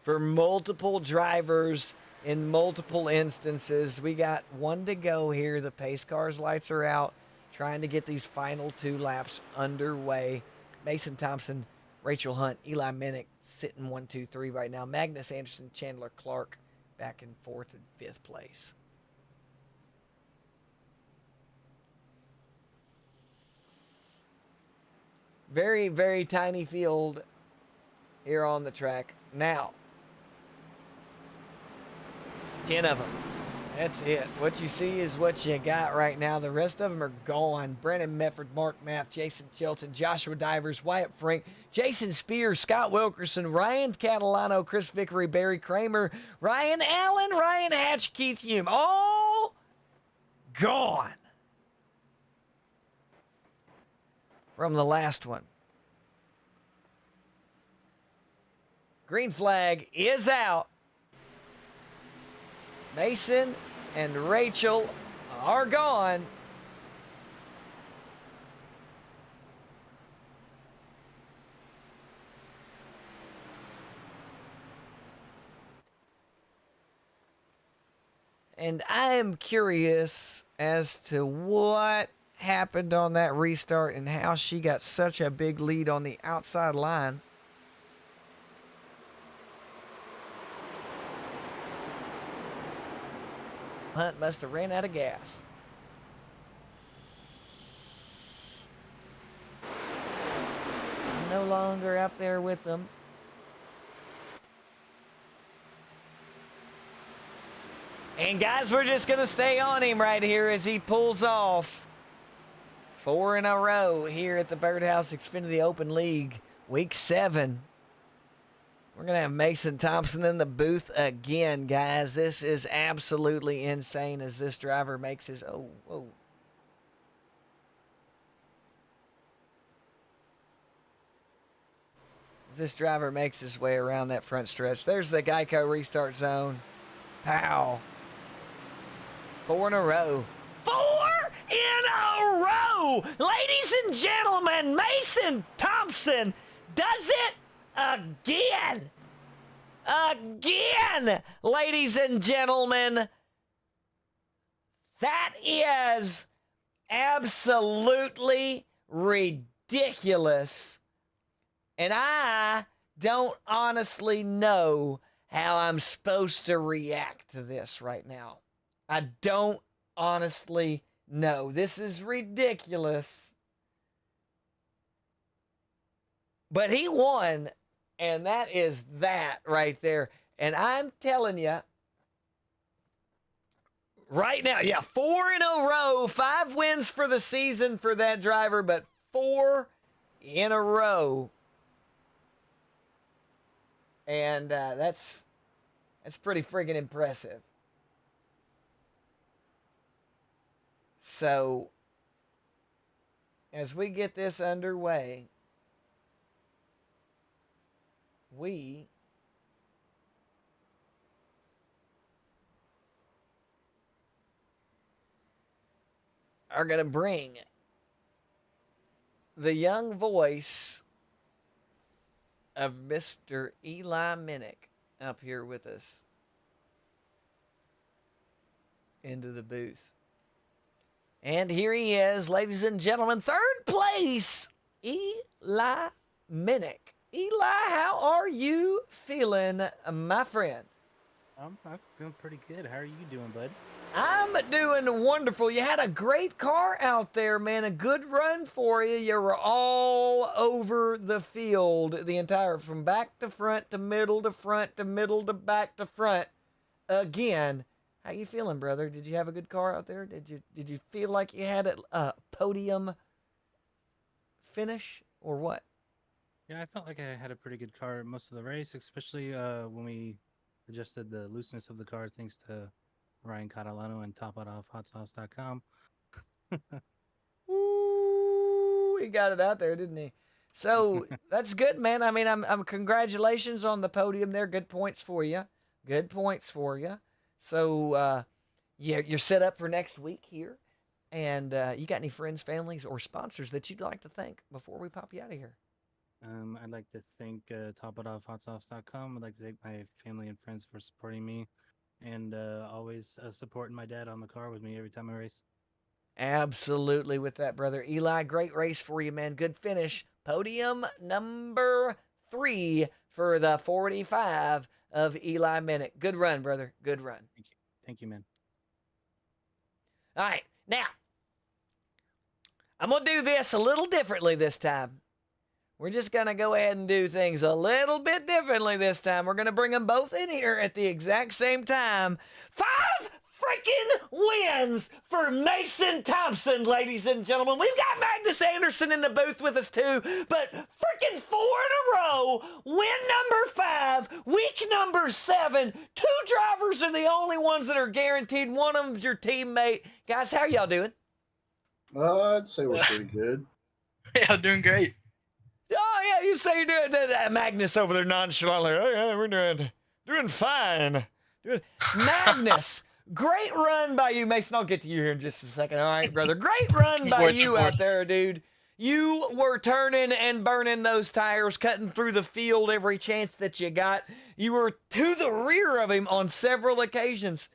Speaker 1: for multiple drivers in multiple instances. We got one to go here. The pace cars lights are out, trying to get these final 2 laps underway. Mason Thompson, Rachel Hunt, Eli Minnick sitting 1, 2, 3 right now. Magnus Anderson, Chandler Clark back in 4th and 5th place. Very, very tiny field here on the track. Now, 10 of them. That's it. What you see is what you got right now. The rest of them are gone. Brennan Mefford, Mark Math, Jason Chilton, Joshua Divers, Wyatt Frank, Jason Spears, Scott Wilkerson, Ryan Catalano, Chris Vickery, Barry Kramer, Ryan Allen, Ryan Hatch, Keith Hume. All gone from the last one. Green flag is out. Mason and Rachel are gone. And I am curious as to what happened on that restart and how she got such a big lead on the outside line. Hunt must have ran out of gas. No longer up there with them. And guys, we're just going to stay on him right here as he pulls off 4 in a row here at the Birdhouse Xfinity Open League, Week 7. We're going to have Mason Thompson in the booth again, guys. This is absolutely insane as this driver makes his... As this driver makes his way around that front stretch. There's the Geico restart zone. Pow. 4 in a row. 4 in a row! Ladies and gentlemen, Mason Thompson does it again. Again, ladies and gentlemen. That is absolutely ridiculous. And I don't honestly know how I'm supposed to react to this right now. I don't honestly know. This is ridiculous. But he won, and that is that right there. And I'm telling you, right now, 4 in a row, 5 wins for the season for that driver, but 4 in a row. And that's pretty friggin' impressive. So, as we get this underway, we are going to bring the young voice of Mr. Eli Minnick up here with us into the booth. And here he is, ladies and gentlemen, 3rd place, Eli Minnick. Eli, how are you feeling, my friend?
Speaker 3: I'm feeling pretty good. How are you doing, bud?
Speaker 1: I'm doing wonderful. You had a great car out there, man. A good run for you. You were all over the field, the entire, from back to front to middle to front to middle to back to front. again. How you feeling, brother? Did you have a good car out there? Did you feel like you had a podium finish or what?
Speaker 3: Yeah, I felt like I had a pretty good car most of the race, especially when we adjusted the looseness of the car thanks to Ryan Catalano and topoutofhotsauce.com.
Speaker 1: Ooh, he got it out there, didn't he? So that's good, man. I mean, I'm congratulations on the podium there. Good points for you. Good points for you. So yeah, you're set up for next week here. And you got any friends, families, or sponsors that you'd like to thank before we pop you out of here?
Speaker 3: I'd like to thank topoutofhotsauce.com. I'd like to thank my family and friends for supporting me and always supporting my dad on the car with me every time I race.
Speaker 1: Absolutely with that, brother. Eli, great race for you, man. Good finish. Podium number 3 for the 45 of Eli Minnick. Good run, brother. Good run.
Speaker 3: Thank you. Thank you, man.
Speaker 1: All right. Now, I'm going to do this a little differently this time. We're just going to go ahead and do things a little bit differently this time. We're going to bring them both in here at the exact same time. 5 freaking wins for Mason Thompson, ladies and gentlemen. We've got Magnus Anderson in the booth with us too, but freaking 4 in a row. Win number 5, week number 7. 2 drivers are the only ones that are guaranteed. One of them's your teammate. Guys, how y'all doing?
Speaker 4: I'd say we're pretty good.
Speaker 5: Yeah, I'm doing great.
Speaker 1: Oh yeah, you say you're doing Magnus over there nonchalantly. Oh yeah, we're doing fine. Magnus, great run by you, Mason. I'll get to you here in just a second. All right, brother. Great run by you out there, dude. You were turning and burning those tires, cutting through the field every chance that you got. You were to the rear of him on several occasions,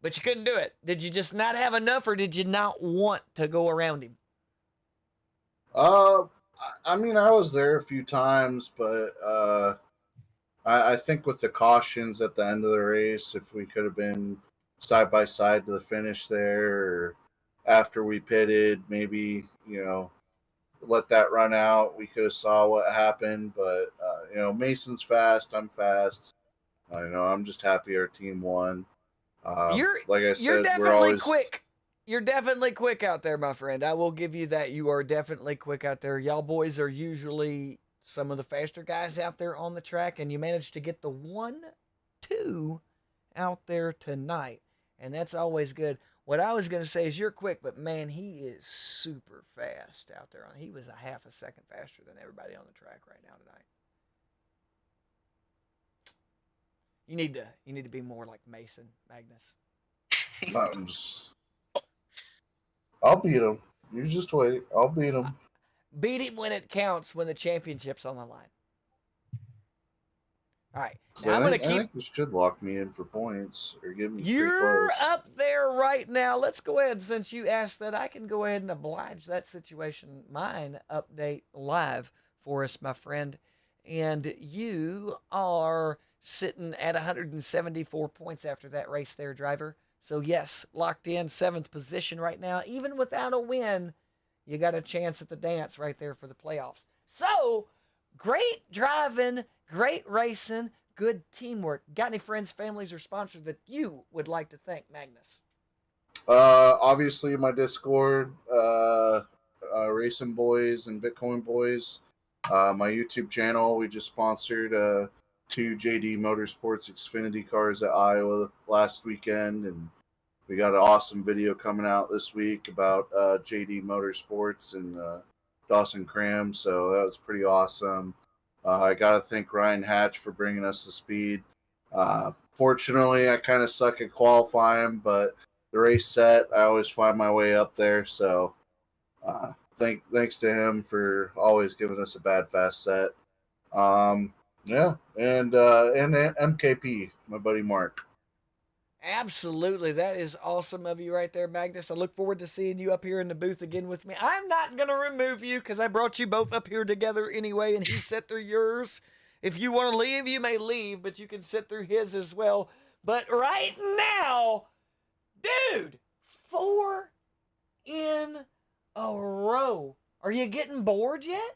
Speaker 1: but you couldn't do it. Did you just not have enough, or did you not want to go around him?
Speaker 4: I mean, I was there a few times, but I think with the cautions at the end of the race, if we could have been side by side to the finish there, or after we pitted, maybe let that run out. We could have saw what happened, but Mason's fast. I'm fast. I'm just happy our team won. Like I said,
Speaker 1: you're definitely
Speaker 4: we're always
Speaker 1: quick. You're definitely quick out there, my friend. I will give you that. You are definitely quick out there. Y'all boys are usually some of the faster guys out there on the track, and you managed to get the 1-2 out there tonight, and that's always good. What I was going to say is you're quick, but man, he is super fast out there. He was a half a second faster than everybody on the track right now tonight. You need to be more like Mason, Magnus.
Speaker 4: I'll beat him. You just wait. I'll beat him.
Speaker 1: Beat him when it counts, when the championship's on the line. All right. Now
Speaker 4: I think this should lock me in for points or give me
Speaker 1: You're up there right now. Let's go ahead. Since you asked that, I can go ahead and oblige that situation. Mine update live for us, my friend. And you are sitting at 174 points after that race there, driver. So, yes, locked in 7th position right now. Even without a win, you got a chance at the dance right there for the playoffs. So, great driving, great racing, good teamwork. Got any friends, families, or sponsors that you would like to thank, Magnus?
Speaker 4: Obviously, my Discord, Racing Boys and Bitcoin Boys. My YouTube channel, we just sponsored 2 JD Motorsports Xfinity cars at Iowa last weekend, and we got an awesome video coming out this week about JD Motorsports and Dawson Cram, so that was pretty awesome. I got to thank Ryan Hatch for bringing us to speed. Fortunately, I kind of suck at qualifying, but the race set, I always find my way up there, so thanks to him for always giving us a bad fast set. Yeah, and MKP, my buddy Mark.
Speaker 1: Absolutely. That is awesome of you right there, Magnus. I look forward to seeing you up here in the booth again with me. I'm not going to remove you because I brought you both up here together anyway, and he sat through yours. If you want to leave, you may leave, but you can sit through his as well. But right now, dude, 4 in a row. Are you getting bored yet?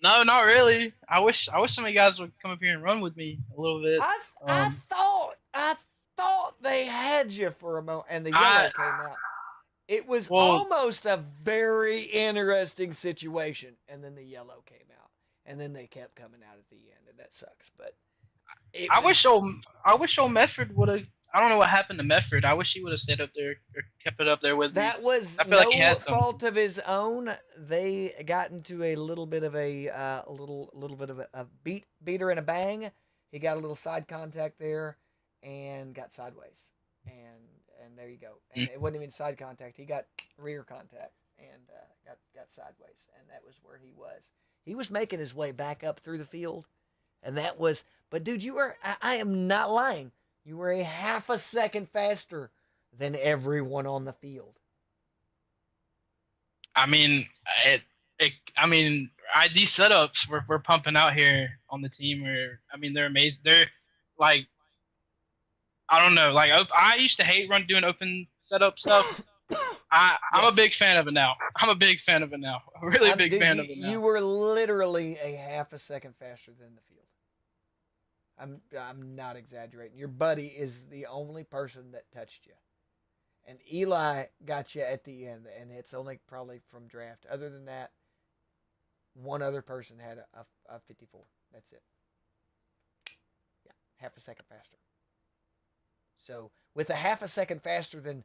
Speaker 5: No, not really. I wish some of you guys would come up here and run with me a little bit.
Speaker 1: I thought they had you for a moment, and the
Speaker 5: I
Speaker 1: yellow came out. It was
Speaker 5: well,
Speaker 1: almost a very interesting situation, and then the yellow came out, and then they kept coming out at the end, and that sucks. But it
Speaker 5: I
Speaker 1: was
Speaker 5: wish old I wish old Medford would have. I don't know what happened to Medford. I wish he would have stayed up there or kept it up there with me.
Speaker 1: that was
Speaker 5: I feel like he
Speaker 1: no
Speaker 5: had some.
Speaker 1: fault of his own. They got into a little bit of a little bit of a beater and a bang. He got a little side contact there, and got sideways, and there you go. And it wasn't even side contact. He got rear contact and got sideways, and that was where he was. He was making his way back up through the field, and that was. But dude, you were. I am not lying. You were a half a second faster than everyone on the field.
Speaker 5: I mean, I mean, these setups we're pumping out here on the team I mean, they're amazing. They're like, I don't know. Like, I used to hate doing open setup stuff. I'm a
Speaker 1: Yes.
Speaker 5: big fan of it now. I'm a big fan of it now. A really big
Speaker 1: Dude,
Speaker 5: fan
Speaker 1: you,
Speaker 5: of it
Speaker 1: you
Speaker 5: now.
Speaker 1: were literally a half a second faster than the field. I'm not exaggerating. Your buddy is the only person that touched you. And Eli got you at the end, and it's only probably from draft. Other than that, one other person had a 54. That's it. Yeah, half a second faster. So with a half a second faster than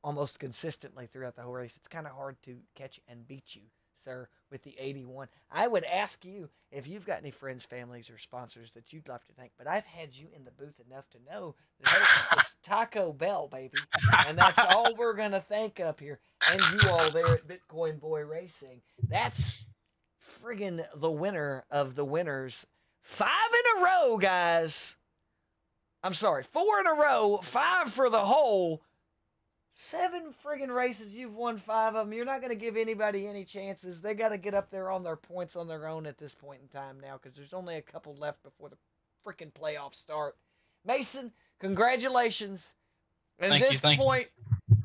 Speaker 1: almost consistently throughout the whole race, it's kind of hard to catch and beat you, sir, with the 81. I would ask you if you've got any friends, families, or sponsors that you'd love to thank, but I've had you in the booth enough to know that hey, it's Taco Bell, baby, and that's all we're going to thank up here. And you all there at Bitcoin Boy Racing. That's friggin' the winner of the winners. 5 in a row, guys. I'm sorry, 4 in a row, 5 for the whole. 7 friggin' races, you've won 5 of them. You're not going to give anybody any chances. They got to get up there on their points on their own at this point in time now because there's only a couple left before the freaking playoffs start. Mason, congratulations. And at this point,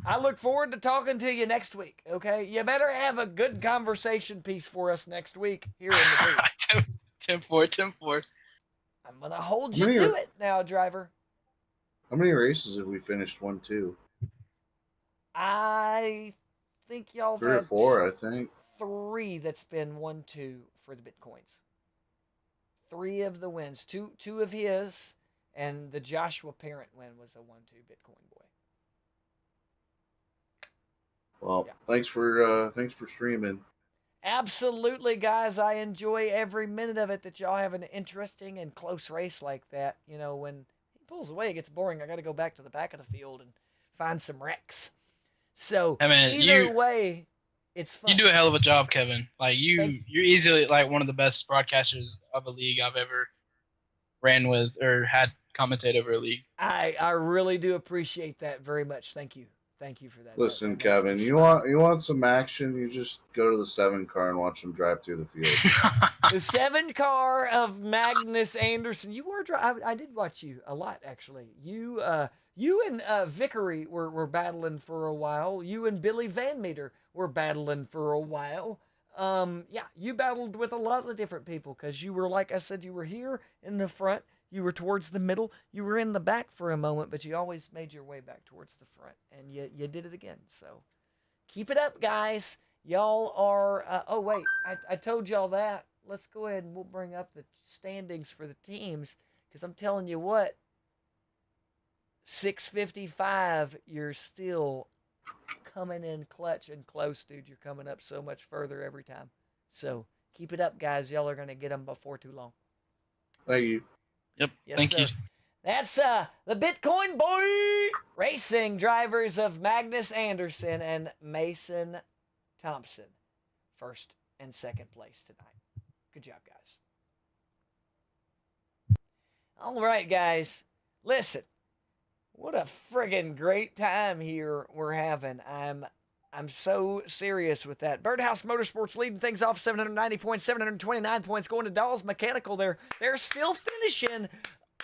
Speaker 1: I look forward to talking to you next week, okay? You better have a good conversation piece for us next week here in the booth.
Speaker 5: 10-4.
Speaker 1: I'm going to hold you to it now, driver.
Speaker 4: How many races have we finished? 1, 2?
Speaker 1: I think y'all
Speaker 4: 3 or
Speaker 1: had
Speaker 4: 4, I think.
Speaker 1: 3 that's been 1-2 for the Bitcoins. 3 of the wins. Two of his, and the Joshua Parent win was a 1-2 Bitcoin boy.
Speaker 4: Well, yeah. Thanks for streaming.
Speaker 1: Absolutely, guys. I enjoy every minute of it that y'all have an interesting and close race like that. You know, when he pulls away, it gets boring. I got to go back to the back of the field and find some wrecks. So
Speaker 5: hey man,
Speaker 1: either way, it's fun.
Speaker 5: You do a hell of a job, Kevin. Like you're easily like one of the best broadcasters of a league I've ever ran with or had commentate over a league.
Speaker 1: I really do appreciate that very much. Thank you. Thank you for that.
Speaker 4: Listen, Kevin, you want some action? You just go to the 7 car and watch them drive through the field.
Speaker 1: The 7 car of Magnus Anderson. You were I did watch you a lot actually. You and Vickery were battling for a while. You and Billy Van Meter were battling for a while. Yeah, you battled with a lot of different people because you were, like I said, you were here in the front. You were towards the middle. You were in the back for a moment, but you always made your way back towards the front, and you did it again. So keep it up, guys. Y'all are. Oh wait, I told y'all that. Let's go ahead and we'll bring up the standings for the teams because I'm telling you what. 655, you're still coming in clutch and close, dude. You're coming up so much further every time. So keep it up, guys. Y'all are going to get them before too long.
Speaker 4: Thank you.
Speaker 5: Yep.
Speaker 1: Yes,
Speaker 5: Thank
Speaker 1: sir.
Speaker 5: you.
Speaker 1: That's the Bitcoin Boy Racing drivers of Magnus Anderson and Mason Thompson. First and second place tonight. Good job, guys. All right, guys. Listen. What a friggin' great time here we're having. I'm so serious with that. Birdhouse Motorsports leading things off, 790 points, 729 points going to Dolls Mechanical. They're still finishing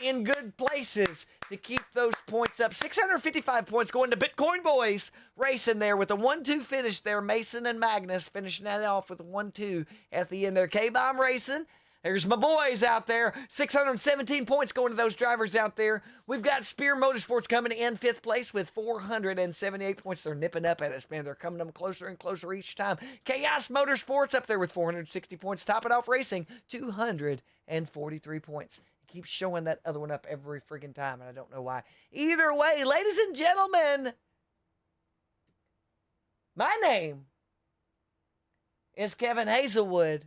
Speaker 1: in good places to keep those points up. 655 points going to Bitcoin Boys racing there with a 1-2 finish there. Mason and Magnus finishing that off with a 1-2 at the end there. K-Bomb Racing. There's my boys out there. 617 points going to those drivers out there. We've got Spear Motorsports coming in 5th place with 478 points. They're nipping up at us, man. They're coming up closer and closer each time. Chaos Motorsports up there with 460 points. Topping off Racing, 243 points. Keeps showing that other one up every freaking time, and I don't know why. Either way, ladies and gentlemen, my name is Kevin Hazelwood.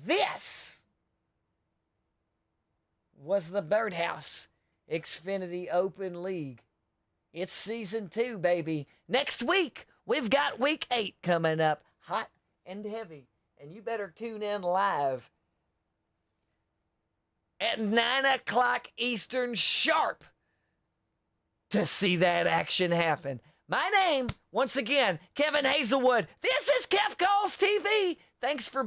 Speaker 1: This was the Birdhouse Xfinity Open League. It's season 2, baby. Next week, we've got week 8 coming up, hot and heavy. And you better tune in live at 9 o'clock Eastern sharp to see that action happen. My name, once again, Kevin Hazelwood. This is Kev Calls TV. Thanks for